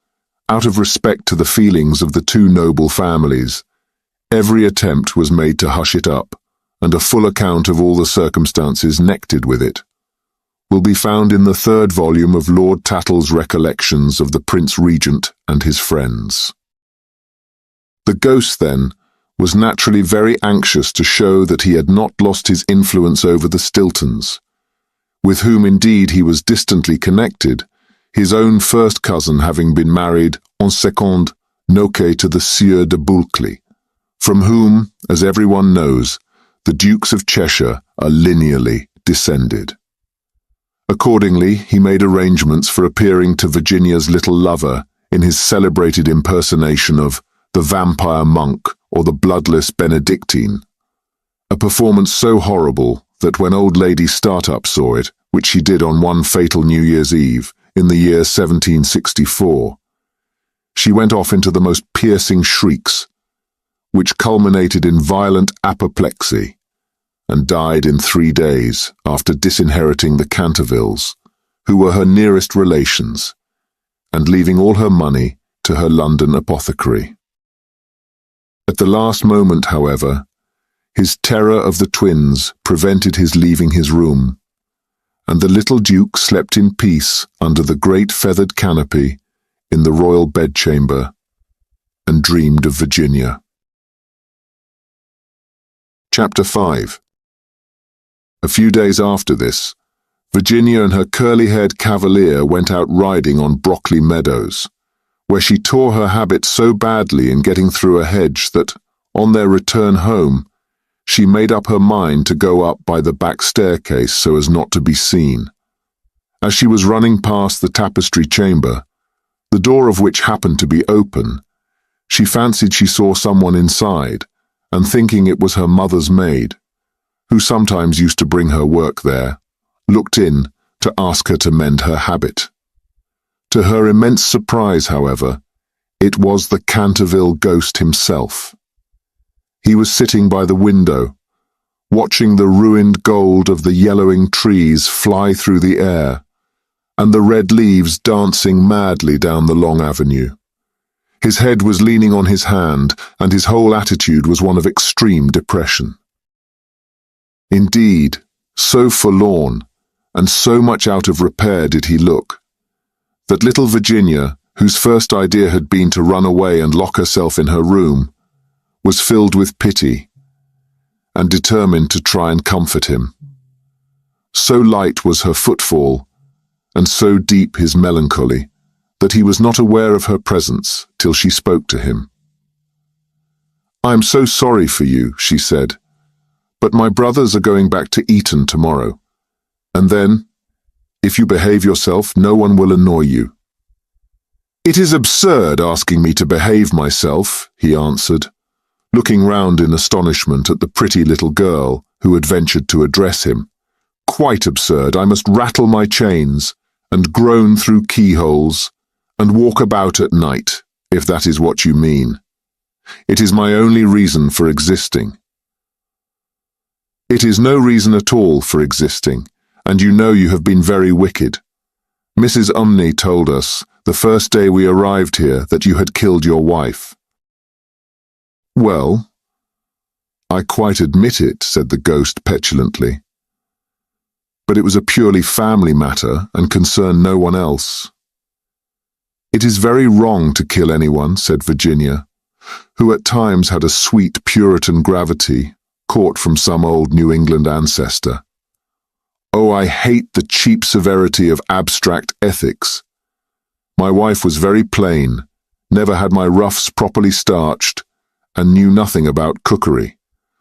out of respect to the feelings of the two noble families, every attempt was made to hush it up, and a full account of all the circumstances connected with it will be found in the third volume of Lord Tattle's Recollections of the Prince Regent and his Friends. The ghost, then, was naturally very anxious to show that he had not lost his influence over the Stiltons, with whom indeed he was distantly connected, his own first cousin having been married en seconde noces to the Sieur de Bulkley, from whom, as everyone knows, the Dukes of Cheshire are lineally descended. Accordingly, he made arrangements for appearing to Virginia's little lover in his celebrated impersonation of the vampire monk or the bloodless Benedictine, a performance so horrible that when old Lady Startup saw it, which she did on one fatal New Year's Eve in the year 1764, she went off into the most piercing shrieks, which culminated in violent apoplexy, and died in 3 days after disinheriting the Cantervilles, who were her nearest relations, and leaving all her money to her London apothecary. At the last moment, however, his terror of the twins prevented his leaving his room, and the little Duke slept in peace under the great feathered canopy in the royal bedchamber, and dreamed of Virginia. Chapter 5. A few days after this, Virginia and her curly-haired cavalier went out riding on Brockley Meadows, where she tore her habit so badly in getting through a hedge that, on their return home, she made up her mind to go up by the back staircase so as not to be seen. As she was running past the tapestry chamber, the door of which happened to be open, she fancied she saw someone inside, and thinking it was her mother's maid, who sometimes used to bring her work there, looked in to ask her to mend her habit. To her immense surprise, however, it was the Canterville Ghost himself. He was sitting by the window, watching the ruined gold of the yellowing trees fly through the air, and the red leaves dancing madly down the long avenue. His head was leaning on his hand, and his whole attitude was one of extreme depression. Indeed, so forlorn, and so much out of repair did he look, that little Virginia, whose first idea had been to run away and lock herself in her room, was filled with pity, and determined to try and comfort him. So light was her footfall, and so deep his melancholy, that he was not aware of her presence till she spoke to him. "I am so sorry for you," she said, "but my brothers are going back to Eton tomorrow, and then, if you behave yourself, no one will annoy you." "It is absurd asking me to behave myself," he answered, looking round in astonishment at the pretty little girl who had ventured to address him. "Quite absurd. I must rattle my chains, and groan through keyholes, and walk about at night, if that is what you mean. It is my only reason for existing." "It is no reason at all for existing, and you know you have been very wicked. Mrs. Umney told us, the first day we arrived here, that you had killed your wife." "Well, I quite admit it," said the ghost petulantly. "But it was a purely family matter and concerned no one else." "It is very wrong to kill anyone," said Virginia, who at times had a sweet Puritan gravity, caught from some old New England ancestor. "Oh, I hate the cheap severity of abstract ethics. My wife was very plain, never had my ruffs properly starched, and knew nothing about cookery.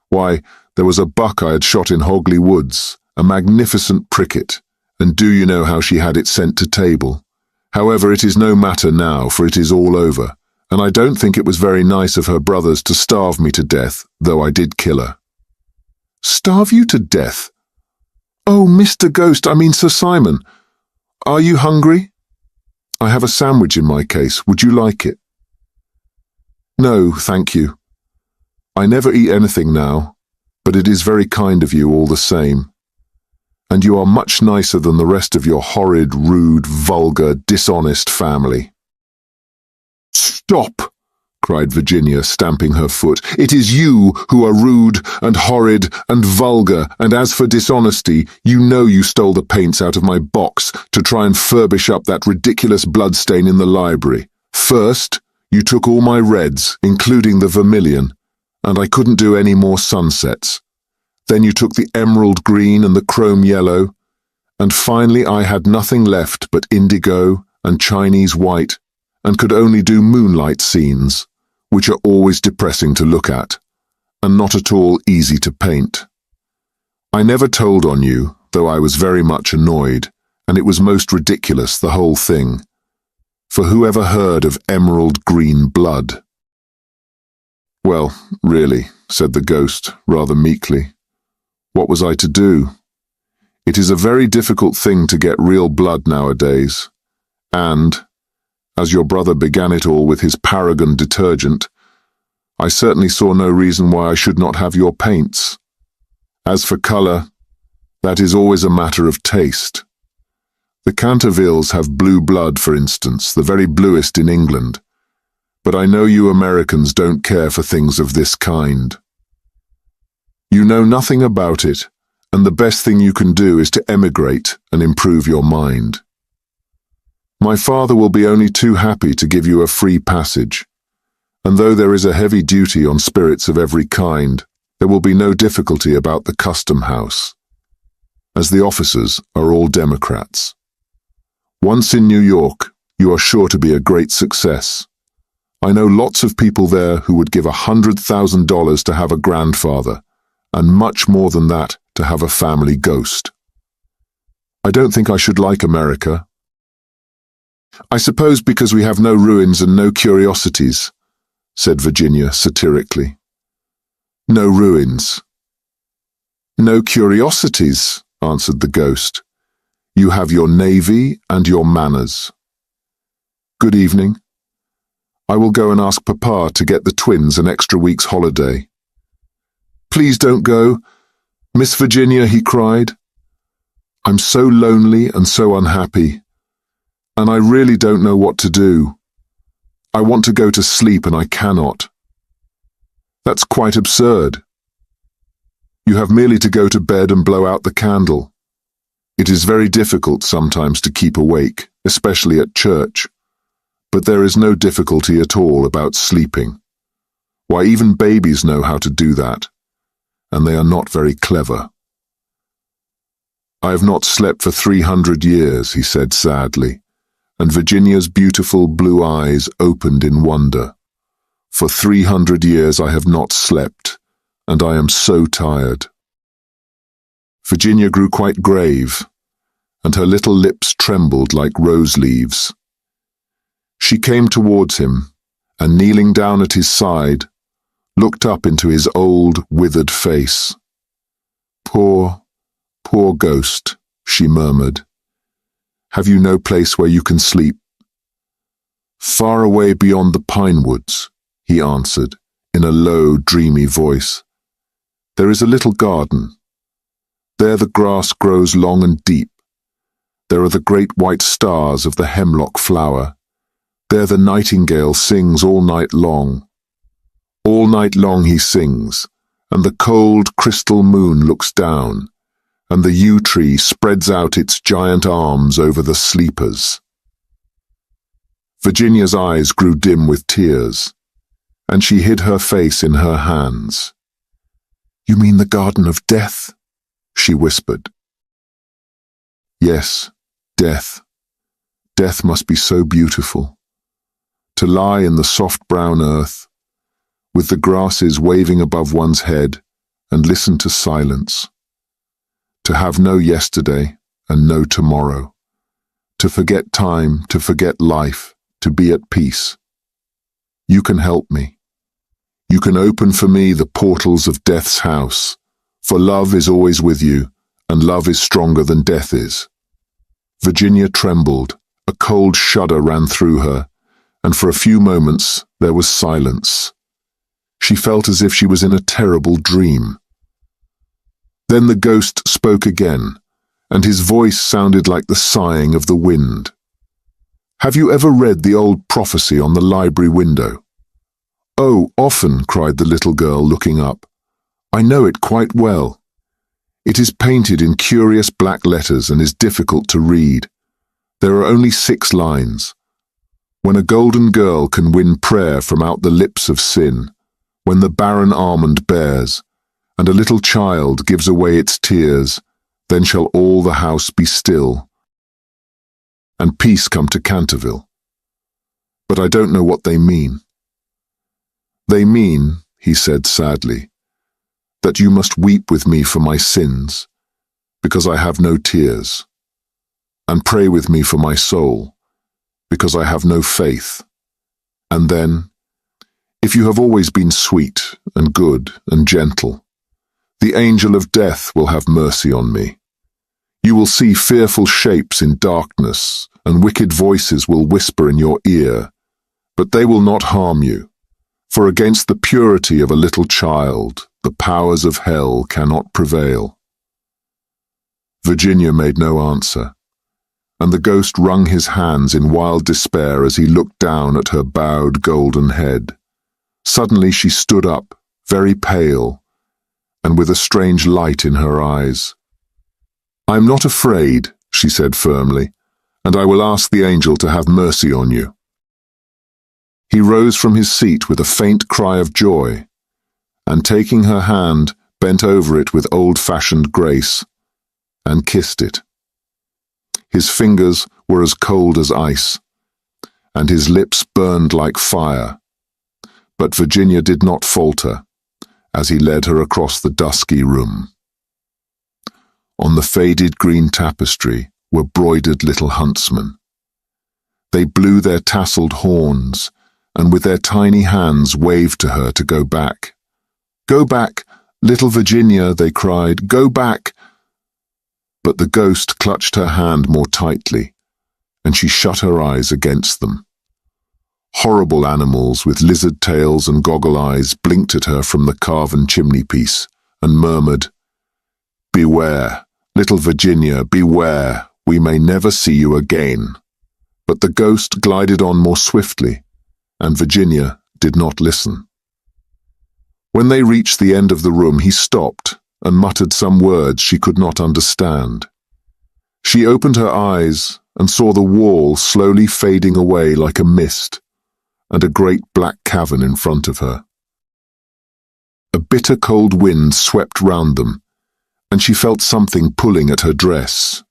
Why, there was a buck I had shot in Hogley Woods, a magnificent pricket, and do you know how she had it sent to table? However, it is no matter now, for it is all over, and I don't think it was very nice of her brothers to starve me to death, though I did kill her." "Starve you to death? Oh, Mr. Ghost, I mean Sir Simon. Are you hungry? I have a sandwich in my case. Would you like it?" No, thank you. I never eat anything now, but it is very kind of you all the same. And you are much nicer than the rest of your horrid, rude, vulgar, dishonest family." "Stop!" cried Virginia, stamping her foot. "It is you who are rude and horrid and vulgar, and as for dishonesty, you know you stole the paints out of my box to try and furbish up that ridiculous bloodstain in the library. First, you took all my reds, including the vermilion, and I couldn't do any more sunsets. Then you took the emerald green and the chrome yellow, and finally I had nothing left but indigo and Chinese white, and could only do moonlight scenes, which are always depressing to look at, and not at all easy to paint. I never told on you, though I was very much annoyed, and it was most ridiculous, the whole thing. For who ever heard of emerald green blood?" "Well, really," said the ghost, rather meekly. "What was I to do? It is a very difficult thing to get real blood nowadays, and, as your brother began it all with his Paragon detergent, I certainly saw no reason why I should not have your paints. As for colour, that is always a matter of taste. The Cantervilles have blue blood, for instance, the very bluest in England, but I know you Americans don't care for things of this kind. You know nothing about it, and the best thing you can do is to emigrate and improve your mind. My father will be only too happy to give you a free passage, and though there is a heavy duty on spirits of every kind, there will be no difficulty about the custom house, as the officers are all Democrats. Once in New York, you are sure to be a great success. I know lots of people there who would give $100,000 to have a grandfather, and much more than that to have a family ghost. I don't think I should like America. I suppose because we have no ruins and no curiosities," said Virginia satirically. "No ruins." "No curiosities," answered the ghost. "You have your navy and your manners. Good evening. I will go and ask Papa to get the twins an extra week's holiday." "Please don't go, Miss Virginia," he cried. "I'm so lonely and so unhappy, and I really don't know what to do. I want to go to sleep and I cannot." "That's quite absurd. You have merely to go to bed and blow out the candle. It is very difficult sometimes to keep awake, especially at church, but there is no difficulty at all about sleeping. Why, even babies know how to do that, and they are not very clever." "I have not slept for 300 years, he said sadly, and Virginia's beautiful blue eyes opened in wonder. "For 300 years I have not slept, and I am so tired." Virginia grew quite grave, and her little lips trembled like rose leaves. She came towards him, and kneeling down at his side, looked up into his old, withered face. "Poor, poor ghost," she murmured. "Have you no place where you can sleep?" "Far away beyond the pine woods," he answered, in a low, dreamy voice. "There is a little garden. There the grass grows long and deep. There are the great white stars of the hemlock flower. There the nightingale sings all night long. All night long he sings, and the cold crystal moon looks down, and the yew tree spreads out its giant arms over the sleepers." Virginia's eyes grew dim with tears, and she hid her face in her hands. "You mean the Garden of Death?" she whispered. "Yes, death. Death must be so beautiful. To lie in the soft brown earth, with the grasses waving above one's head, and listen to silence. To have no yesterday and no tomorrow. To forget time, to forget life, to be at peace. You can help me. You can open for me the portals of death's house, for love is always with you, and love is stronger than death is." Virginia trembled. A cold shudder ran through her, and for a few moments there was silence. She felt as if she was in a terrible dream. Then the ghost spoke again, and his voice sounded like the sighing of the wind. "Have you ever read the old prophecy on the library window?" "Oh, often," cried the little girl, looking up. "I know it quite well. It is painted in curious black letters and is difficult to read. There are only 6 lines. When a golden girl can win prayer from out the lips of sin, when the barren almond bears, and a little child gives away its tears, then shall all the house be still, and peace come to Canterville. But I don't know what they mean." "They mean," he said sadly, "that you must weep with me for my sins, because I have no tears, and pray with me for my soul, because I have no faith. And then, if you have always been sweet and good and gentle, the angel of death will have mercy on me. You will see fearful shapes in darkness, and wicked voices will whisper in your ear, but they will not harm you, for against the purity of a little child, the powers of hell cannot prevail." Virginia made no answer, and the ghost wrung his hands in wild despair as he looked down at her bowed golden head. Suddenly she stood up, very pale, and with a strange light in her eyes. "I am not afraid," she said firmly, "and I will ask the angel to have mercy on you." He rose from his seat with a faint cry of joy, and taking her hand, bent over it with old-fashioned grace, and kissed it. His fingers were as cold as ice, and his lips burned like fire, but Virginia did not falter as he led her across the dusky room. On the faded green tapestry were broidered little huntsmen. They blew their tasseled horns, and with their tiny hands waved to her to go back. "Go back, little Virginia," they cried, "go back." But the ghost clutched her hand more tightly, and she shut her eyes against them. Horrible animals with lizard tails and goggle eyes blinked at her from the carven chimney-piece and murmured, "Beware, little Virginia, beware, we may never see you again." But the ghost glided on more swiftly, and Virginia did not listen. When they reached the end of the room, he stopped and muttered some words she could not understand. She opened her eyes and saw the wall slowly fading away like a mist, and a great black cavern in front of her. A bitter cold wind swept round them, and she felt something pulling at her dress.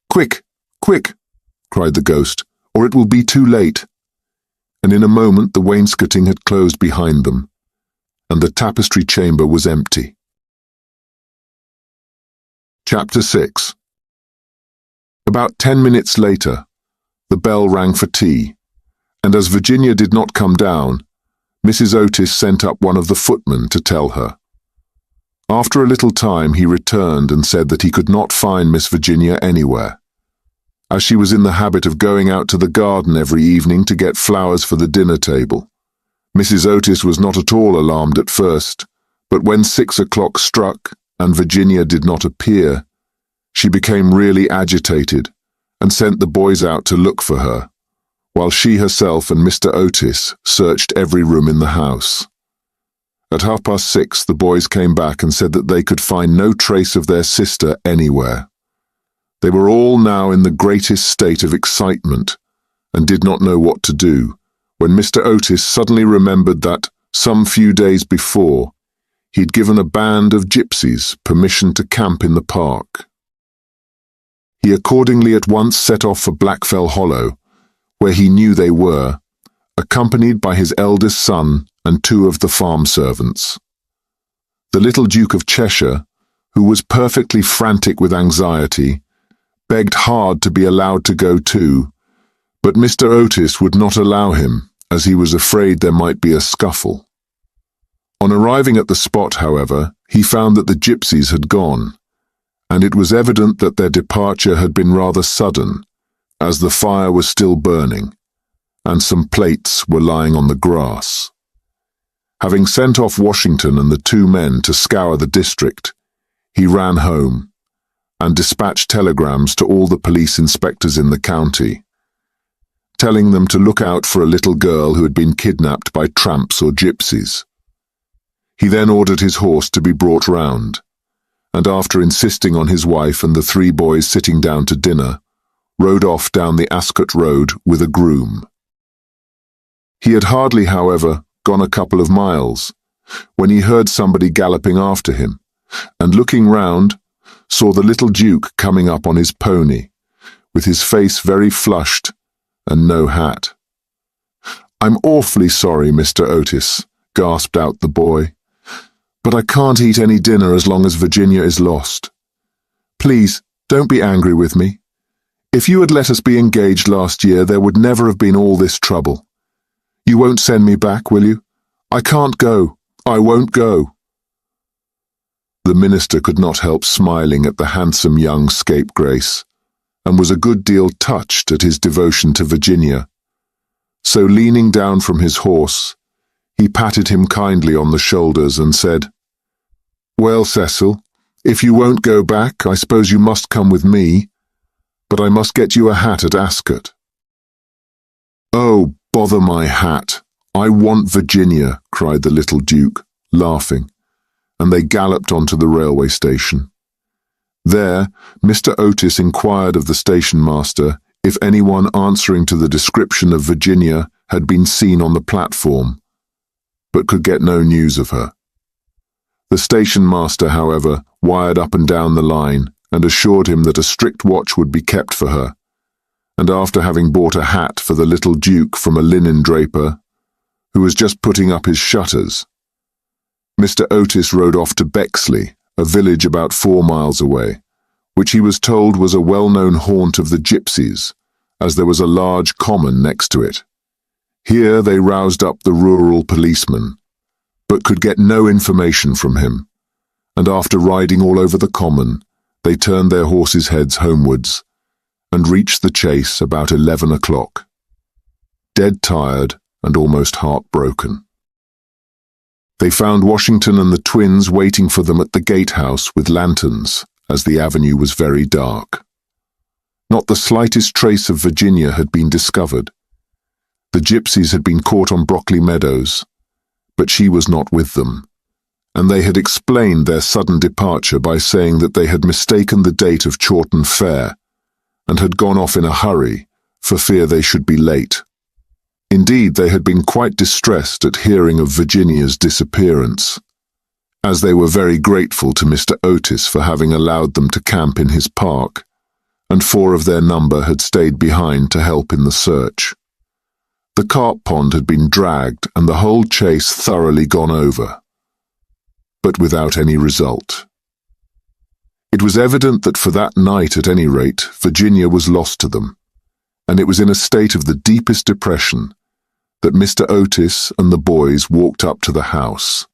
"Quick, quick," cried the ghost, "or it will be too late." And in a moment the wainscoting had closed behind them, and the tapestry chamber was empty. Chapter 6. About 10 minutes later, the bell rang for tea, and as Virginia did not come down, Mrs. Otis sent up one of the footmen to tell her. After a little time he returned and said that he could not find Miss Virginia anywhere. As she was in the habit of going out to the garden every evening to get flowers for the dinner table. Mrs. Otis was not at all alarmed at first, but when 6 o'clock struck and Virginia did not appear, she became really agitated and sent the boys out to look for her, while she herself and Mr. Otis searched every room in the house. At 6:30 the boys came back and said that they could find no trace of their sister anywhere. They were all now in the greatest state of excitement and did not know what to do, when Mr. Otis suddenly remembered that, some few days before, he'd given a band of gypsies permission to camp in the park. He accordingly at once set off for Blackfell Hollow, where he knew they were, accompanied by his eldest son and 2 of the farm servants. The little Duke of Cheshire, who was perfectly frantic with anxiety, begged hard to be allowed to go too, but Mr. Otis would not allow him, as he was afraid there might be a scuffle. On arriving at the spot, however, he found that the gypsies had gone, and it was evident that their departure had been rather sudden, as the fire was still burning, and some plates were lying on the grass. Having sent off Washington and the two men to scour the district, he ran home and dispatched telegrams to all the police inspectors in the county, telling them to look out for a little girl who had been kidnapped by tramps or gypsies. He then ordered his horse to be brought round, and after insisting on his wife and the three boys sitting down to dinner, rode off down the Ascot Road with a groom. He had hardly, however, gone a couple of miles, when he heard somebody galloping after him, and looking round, saw the little Duke coming up on his pony, with his face very flushed and no hat. "I'm awfully sorry, Mr. Otis," gasped out the boy, "but I can't eat any dinner as long as Virginia is lost. Please, don't be angry with me. If you had let us be engaged last year, there would never have been all this trouble. You won't send me back, will you? I can't go. I won't go." The minister could not help smiling at the handsome young scapegrace, and was a good deal touched at his devotion to Virginia. So leaning down from his horse, he patted him kindly on the shoulders and said, "Well, Cecil, if you won't go back, I suppose you must come with me, but I must get you a hat at Ascot." "Oh, bother my hat. I want Virginia," cried the little Duke, laughing, and they galloped onto the railway station. There, Mr. Otis inquired of the station master if anyone answering to the description of Virginia had been seen on the platform, but could get no news of her. The station master, however, wired up and down the line and assured him that a strict watch would be kept for her, and after having bought a hat for the little Duke from a linen draper, who was just putting up his shutters, Mr. Otis rode off to Bexley, a village about 4 miles away, which he was told was a well-known haunt of the gypsies, as there was a large common next to it. Here they roused up the rural policeman, but could get no information from him, and after riding all over the common, they turned their horses' heads homewards, and reached the chase about 11 o'clock, dead tired and almost heartbroken. They found Washington and the twins waiting for them at the gatehouse with lanterns, as the avenue was very dark. Not the slightest trace of Virginia had been discovered. The gypsies had been caught on Brockley Meadows, but she was not with them, and they had explained their sudden departure by saying that they had mistaken the date of Chawton Fair, and had gone off in a hurry, for fear they should be late. Indeed, they had been quite distressed at hearing of Virginia's disappearance, as they were very grateful to Mr. Otis for having allowed them to camp in his park, and 4 of their number had stayed behind to help in the search. The carp pond had been dragged and the whole chase thoroughly gone over, but without any result. It was evident that for that night, at any rate, Virginia was lost to them, and it was in a state of the deepest depression that Mr. Otis and the boys walked up to the house,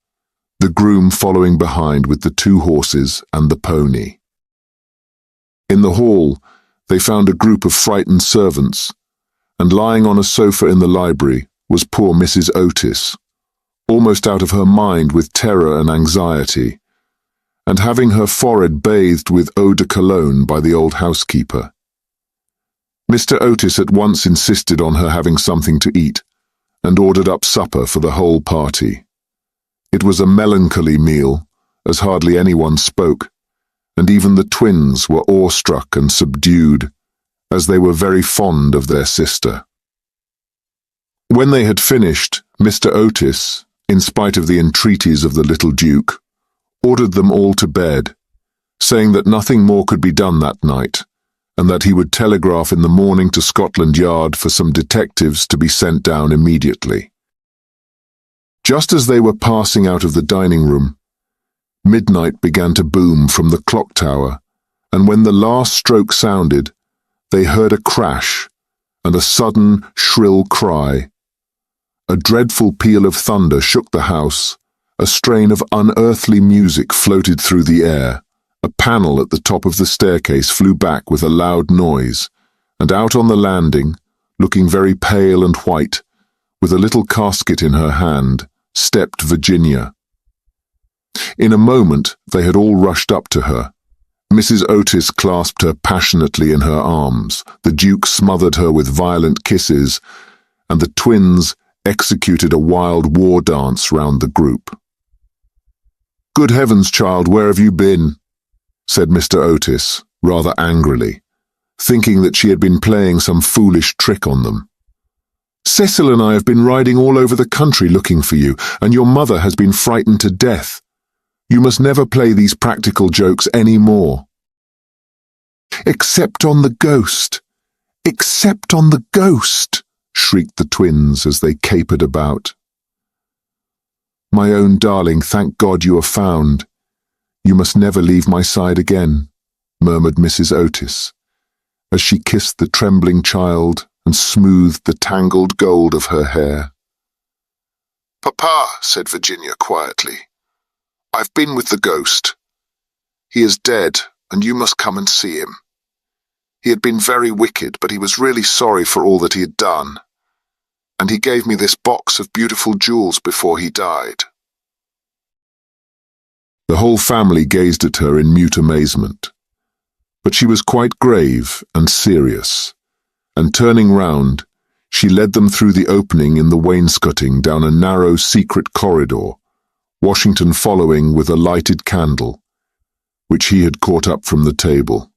the groom following behind with the 2 horses and the pony. In the hall, they found a group of frightened servants, and lying on a sofa in the library was poor Mrs. Otis, almost out of her mind with terror and anxiety, and having her forehead bathed with eau de cologne by the old housekeeper. Mr. Otis at once insisted on her having something to eat, and ordered up supper for the whole party. It was a melancholy meal, as hardly anyone spoke, and even the twins were awestruck and subdued, as they were very fond of their sister. When they had finished, Mr. Otis, in spite of the entreaties of the little Duke, ordered them all to bed, saying that nothing more could be done that night, and that he would telegraph in the morning to Scotland Yard for some detectives to be sent down immediately. Just as they were passing out of the dining room, midnight began to boom from the clock tower, and when the last stroke sounded, they heard a crash and a sudden, shrill cry. A dreadful peal of thunder shook the house, a strain of unearthly music floated through the air, a panel at the top of the staircase flew back with a loud noise, and out on the landing, looking very pale and white, with a little casket in her hand, stepped Virginia. In a moment they had all rushed up to her. Mrs. Otis clasped her passionately in her arms, the Duke smothered her with violent kisses, and the twins executed a wild war dance round the group. "Good heavens, child, where have you been?" said Mr. Otis, rather angrily, thinking that she had been playing some foolish trick on them. "Cecil and I have been riding all over the country looking for you, and your mother has been frightened to death. You must never play these practical jokes any more." "Except on the ghost! Except on the ghost!" shrieked the twins as they capered about. "My own darling, thank God you are found. You must never leave my side again," murmured Mrs. Otis, as she kissed the trembling child and smoothed the tangled gold of her hair. "Papa," said Virginia quietly, "I've been with the ghost. He is dead, and you must come and see him. He had been very wicked, but he was really sorry for all that he had done, and he gave me this box of beautiful jewels before he died." The whole family gazed at her in mute amazement, but she was quite grave and serious, and turning round, she led them through the opening in the wainscoting down a narrow secret corridor, Washington following with a lighted candle, which he had caught up from the table.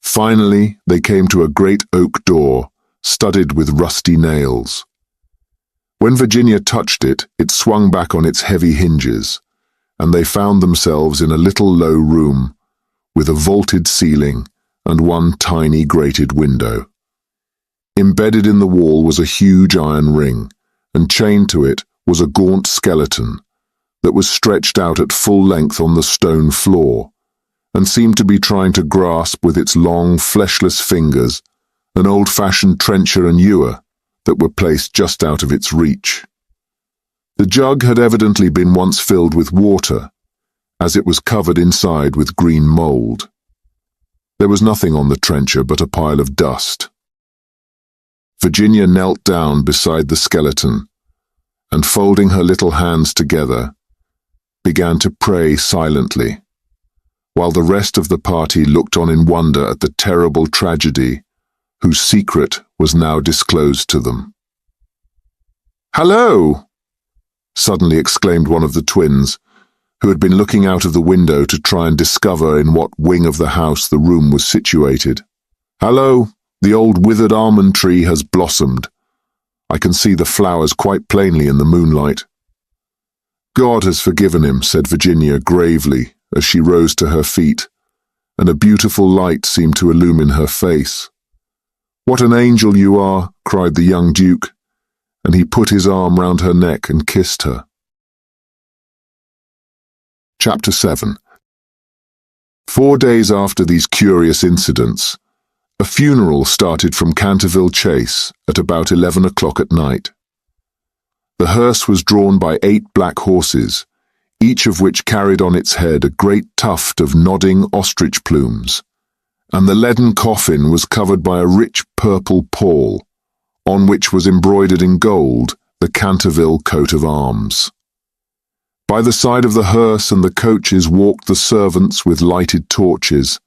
Finally, they came to a great oak door, studded with rusty nails. When Virginia touched it, it swung back on its heavy hinges, and they found themselves in a little low room, with a vaulted ceiling and one tiny grated window. Embedded in the wall was a huge iron ring, and chained to it was a gaunt skeleton that was stretched out at full length on the stone floor, and seemed to be trying to grasp with its long, fleshless fingers an old-fashioned trencher and ewer that were placed just out of its reach. The jug had evidently been once filled with water, as it was covered inside with green mould. There was nothing on the trencher but a pile of dust. Virginia knelt down beside the skeleton, and folding her little hands together, began to pray silently, while the rest of the party looked on in wonder at the terrible tragedy whose secret was now disclosed to them. "Hello!" suddenly exclaimed one of the twins, who had been looking out of the window to try and discover in what wing of the house the room was situated. "Hello! The old withered almond tree has blossomed. I can see the flowers quite plainly in the moonlight." "God has forgiven him," said Virginia gravely as she rose to her feet, and a beautiful light seemed to illumine her face. "What an angel you are!" cried the young Duke, and he put his arm round her neck and kissed her. Chapter 7. 4 days after these curious incidents, a funeral started from Canterville Chase at about 11 o'clock at night. The hearse was drawn by 8 black horses, each of which carried on its head a great tuft of nodding ostrich plumes, and the leaden coffin was covered by a rich purple pall, on which was embroidered in gold the Canterville coat of arms. By the side of the hearse and the coaches walked the servants with lighted torches,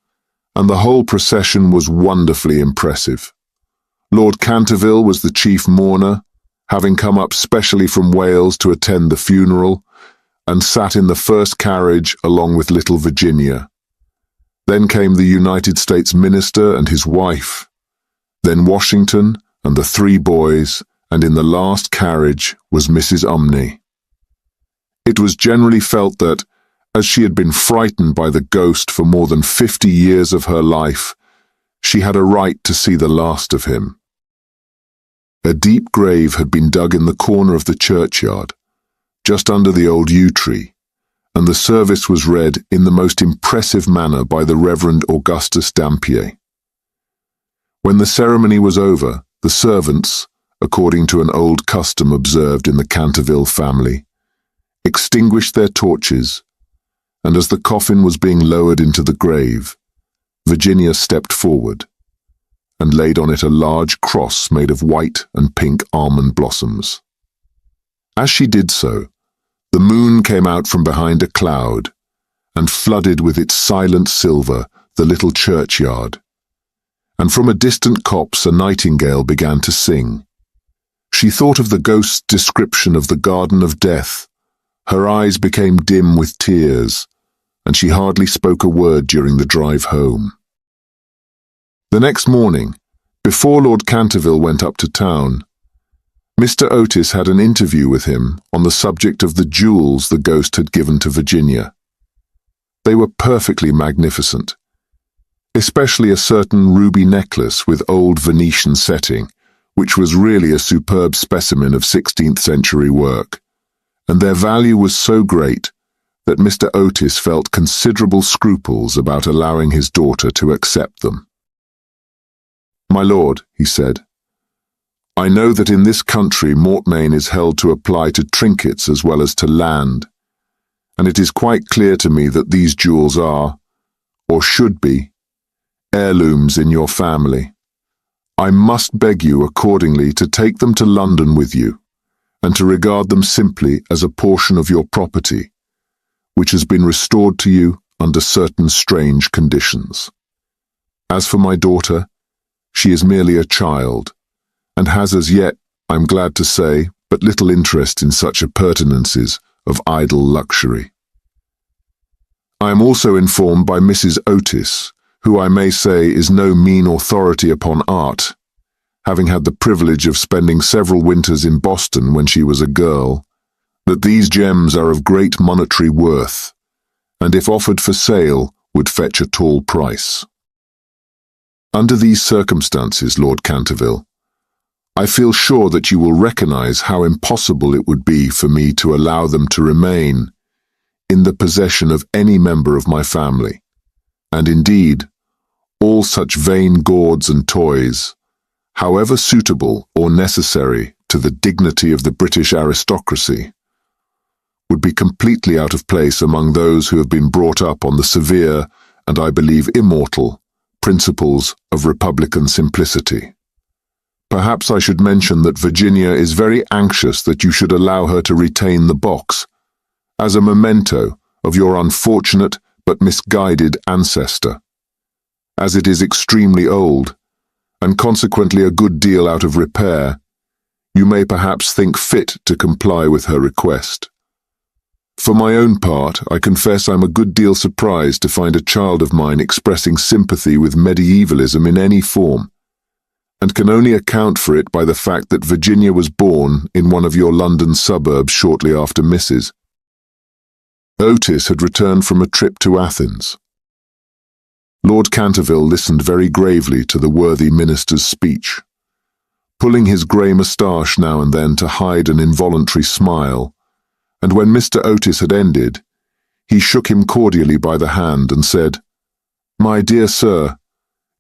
and the whole procession was wonderfully impressive. Lord Canterville was the chief mourner, having come up specially from Wales to attend the funeral, and sat in the first carriage along with little Virginia. Then came the United States Minister and his wife, then Washington and the 3 boys, and in the last carriage was Mrs. Umney. It was generally felt that, as she had been frightened by the ghost for more than 50 years of her life, she had a right to see the last of him. A deep grave had been dug in the corner of the churchyard, just under the old yew tree, and the service was read in the most impressive manner by the Reverend Augustus Dampier. When the ceremony was over, the servants, according to an old custom observed in the Canterville family, extinguished their torches, and as the coffin was being lowered into the grave, Virginia stepped forward, and laid on it a large cross made of white and pink almond blossoms. As she did so, the moon came out from behind a cloud and flooded with its silent silver the little churchyard, and from a distant copse a nightingale began to sing. She thought of the ghost's description of the Garden of Death. Her eyes became dim with tears, and she hardly spoke a word during the drive home. The next morning, before Lord Canterville went up to town, Mr. Otis had an interview with him on the subject of the jewels the ghost had given to Virginia. They were perfectly magnificent, especially a certain ruby necklace with old Venetian setting, which was really a superb specimen of 16th century work, and their value was so great that Mr. Otis felt considerable scruples about allowing his daughter to accept them. "My lord," he said, "I know that in this country mortmain is held to apply to trinkets as well as to land, and it is quite clear to me that these jewels are, or should be, heirlooms in your family. I must beg you accordingly to take them to London with you, and to regard them simply as a portion of your property, which has been restored to you under certain strange conditions. As for my daughter, she is merely a child, and has as yet, I'm glad to say, but little interest in such appurtenances of idle luxury. I am also informed by Mrs. Otis, who I may say is no mean authority upon art, having had the privilege of spending several winters in Boston when she was a girl, that these gems are of great monetary worth, and if offered for sale, would fetch a tall price. Under these circumstances, Lord Canterville, I feel sure that you will recognize how impossible it would be for me to allow them to remain in the possession of any member of my family, and indeed, all such vain gauds and toys, however suitable or necessary to the dignity of the British aristocracy, would be completely out of place among those who have been brought up on the severe, and I believe immortal, principles of republican simplicity. Perhaps I should mention that Virginia is very anxious that you should allow her to retain the box, as a memento of your unfortunate but misguided ancestor. As it is extremely old, and consequently a good deal out of repair, you may perhaps think fit to comply with her request. For my own part, I confess I'm a good deal surprised to find a child of mine expressing sympathy with medievalism in any form, and can only account for it by the fact that Virginia was born in one of your London suburbs shortly after Mrs. Otis had returned from a trip to Athens. Lord Canterville listened very gravely to the worthy minister's speech, pulling his grey moustache now and then to hide an involuntary smile, and when Mr. Otis had ended, he shook him cordially by the hand and said, "My dear sir,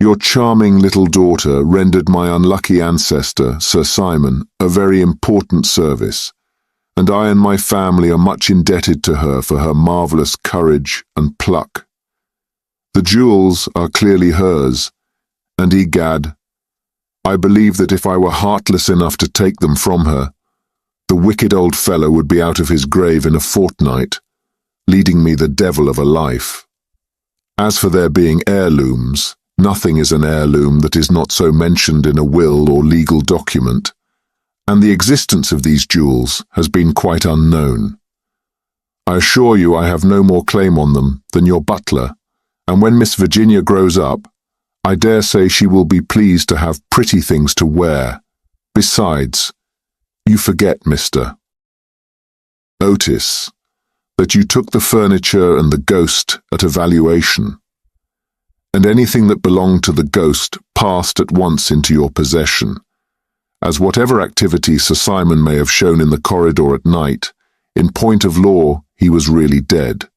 your charming little daughter rendered my unlucky ancestor, Sir Simon, a very important service, and I and my family are much indebted to her for her marvellous courage and pluck. The jewels are clearly hers, and egad, I believe that if I were heartless enough to take them from her, the wicked old fellow would be out of his grave in a fortnight, leading me the devil of a life. As for their being heirlooms, nothing is an heirloom that is not so mentioned in a will or legal document, and the existence of these jewels has been quite unknown. I assure you I have no more claim on them than your butler, and when Miss Virginia grows up, I dare say she will be pleased to have pretty things to wear. Besides, you forget, Mr. Otis, that you took the furniture and the ghost at a valuation, and anything that belonged to the ghost passed at once into your possession, as whatever activity Sir Simon may have shown in the corridor at night, in point of law he was really dead,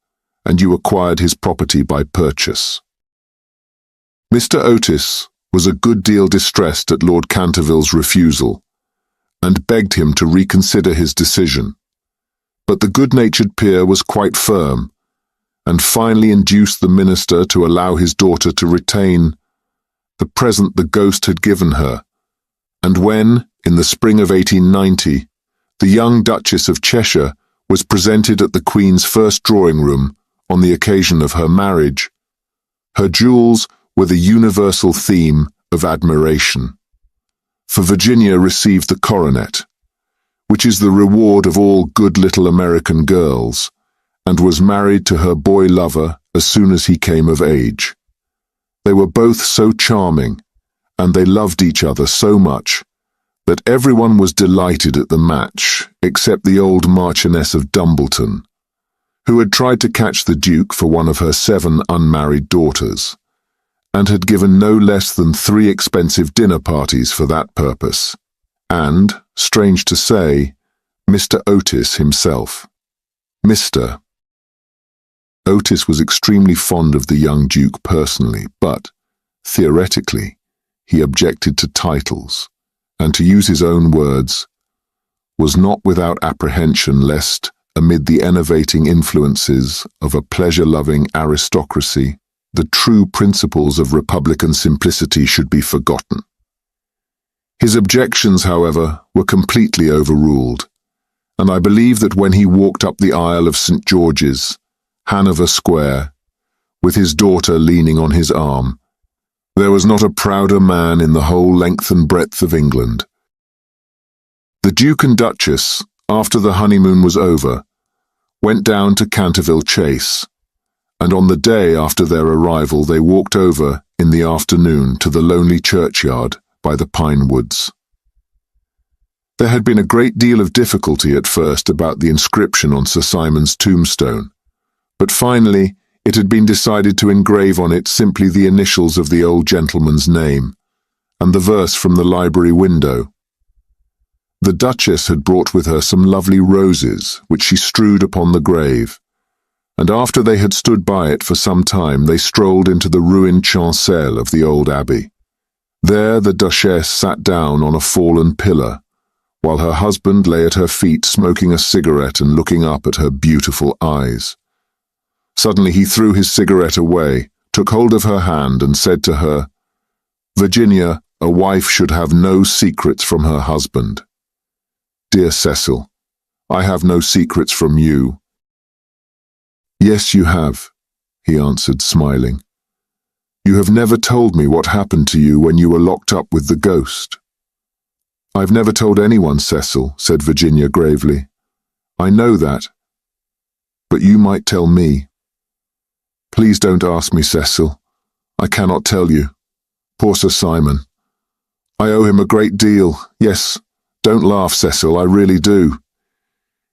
and you acquired his property by purchase." Mr. Otis was a good deal distressed at Lord Canterville's refusal, and begged him to reconsider his decision, but the good-natured peer was quite firm, and finally induced the minister to allow his daughter to retain the present the ghost had given her, and when, in the spring of 1890, the young Duchess of Cheshire was presented at the Queen's first drawing room on the occasion of her marriage, her jewels were the universal theme of admiration. For Virginia received the coronet, which is the reward of all good little American girls, and was married to her boy lover as soon as he came of age. They were both so charming, and they loved each other so much, that everyone was delighted at the match except the old Marchioness of Dumbleton, who had tried to catch the Duke for one of her 7 unmarried daughters, and had given no less than 3 expensive dinner parties for that purpose, and, strange to say, Mr. Otis himself. Mr. Otis was extremely fond of the young Duke personally, but, theoretically, he objected to titles, and to use his own words, was not without apprehension lest, amid the enervating influences of a pleasure-loving aristocracy, the true principles of republican simplicity should be forgotten. His objections, however, were completely overruled, and I believe that when he walked up the aisle of St. George's, Hanover Square, with his daughter leaning on his arm, there was not a prouder man in the whole length and breadth of England. The Duke and Duchess, after the honeymoon was over, went down to Canterville Chase, and on the day after their arrival they walked over in the afternoon to the lonely churchyard by the pine woods. There had been a great deal of difficulty at first about the inscription on Sir Simon's tombstone, but finally it had been decided to engrave on it simply the initials of the old gentleman's name, and the verse from the library window. The Duchess had brought with her some lovely roses, which she strewed upon the grave, and after they had stood by it for some time they strolled into the ruined chancel of the old abbey. There the Duchess sat down on a fallen pillar, while her husband lay at her feet smoking a cigarette and looking up at her beautiful eyes. Suddenly he threw his cigarette away, took hold of her hand and said to her, "Virginia, a wife should have no secrets from her husband." "Dear Cecil, I have no secrets from you." "Yes, you have," he answered, smiling. "You have never told me what happened to you when you were locked up with the ghost." "I've never told anyone, Cecil," said Virginia gravely. "I know that. But you might tell me." "Please don't ask me, Cecil. I cannot tell you. Poor Sir Simon. I owe him a great deal. Yes, don't laugh, Cecil, I really do.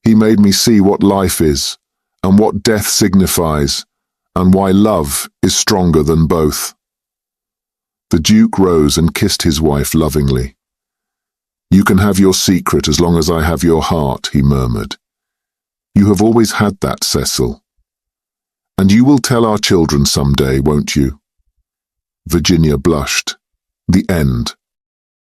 He made me see what life is, and what death signifies, and why love is stronger than both." The Duke rose and kissed his wife lovingly. "You can have your secret as long as I have your heart," he murmured. "You have always had that, Cecil. And you will tell our children some day, won't you?" Virginia blushed. The end.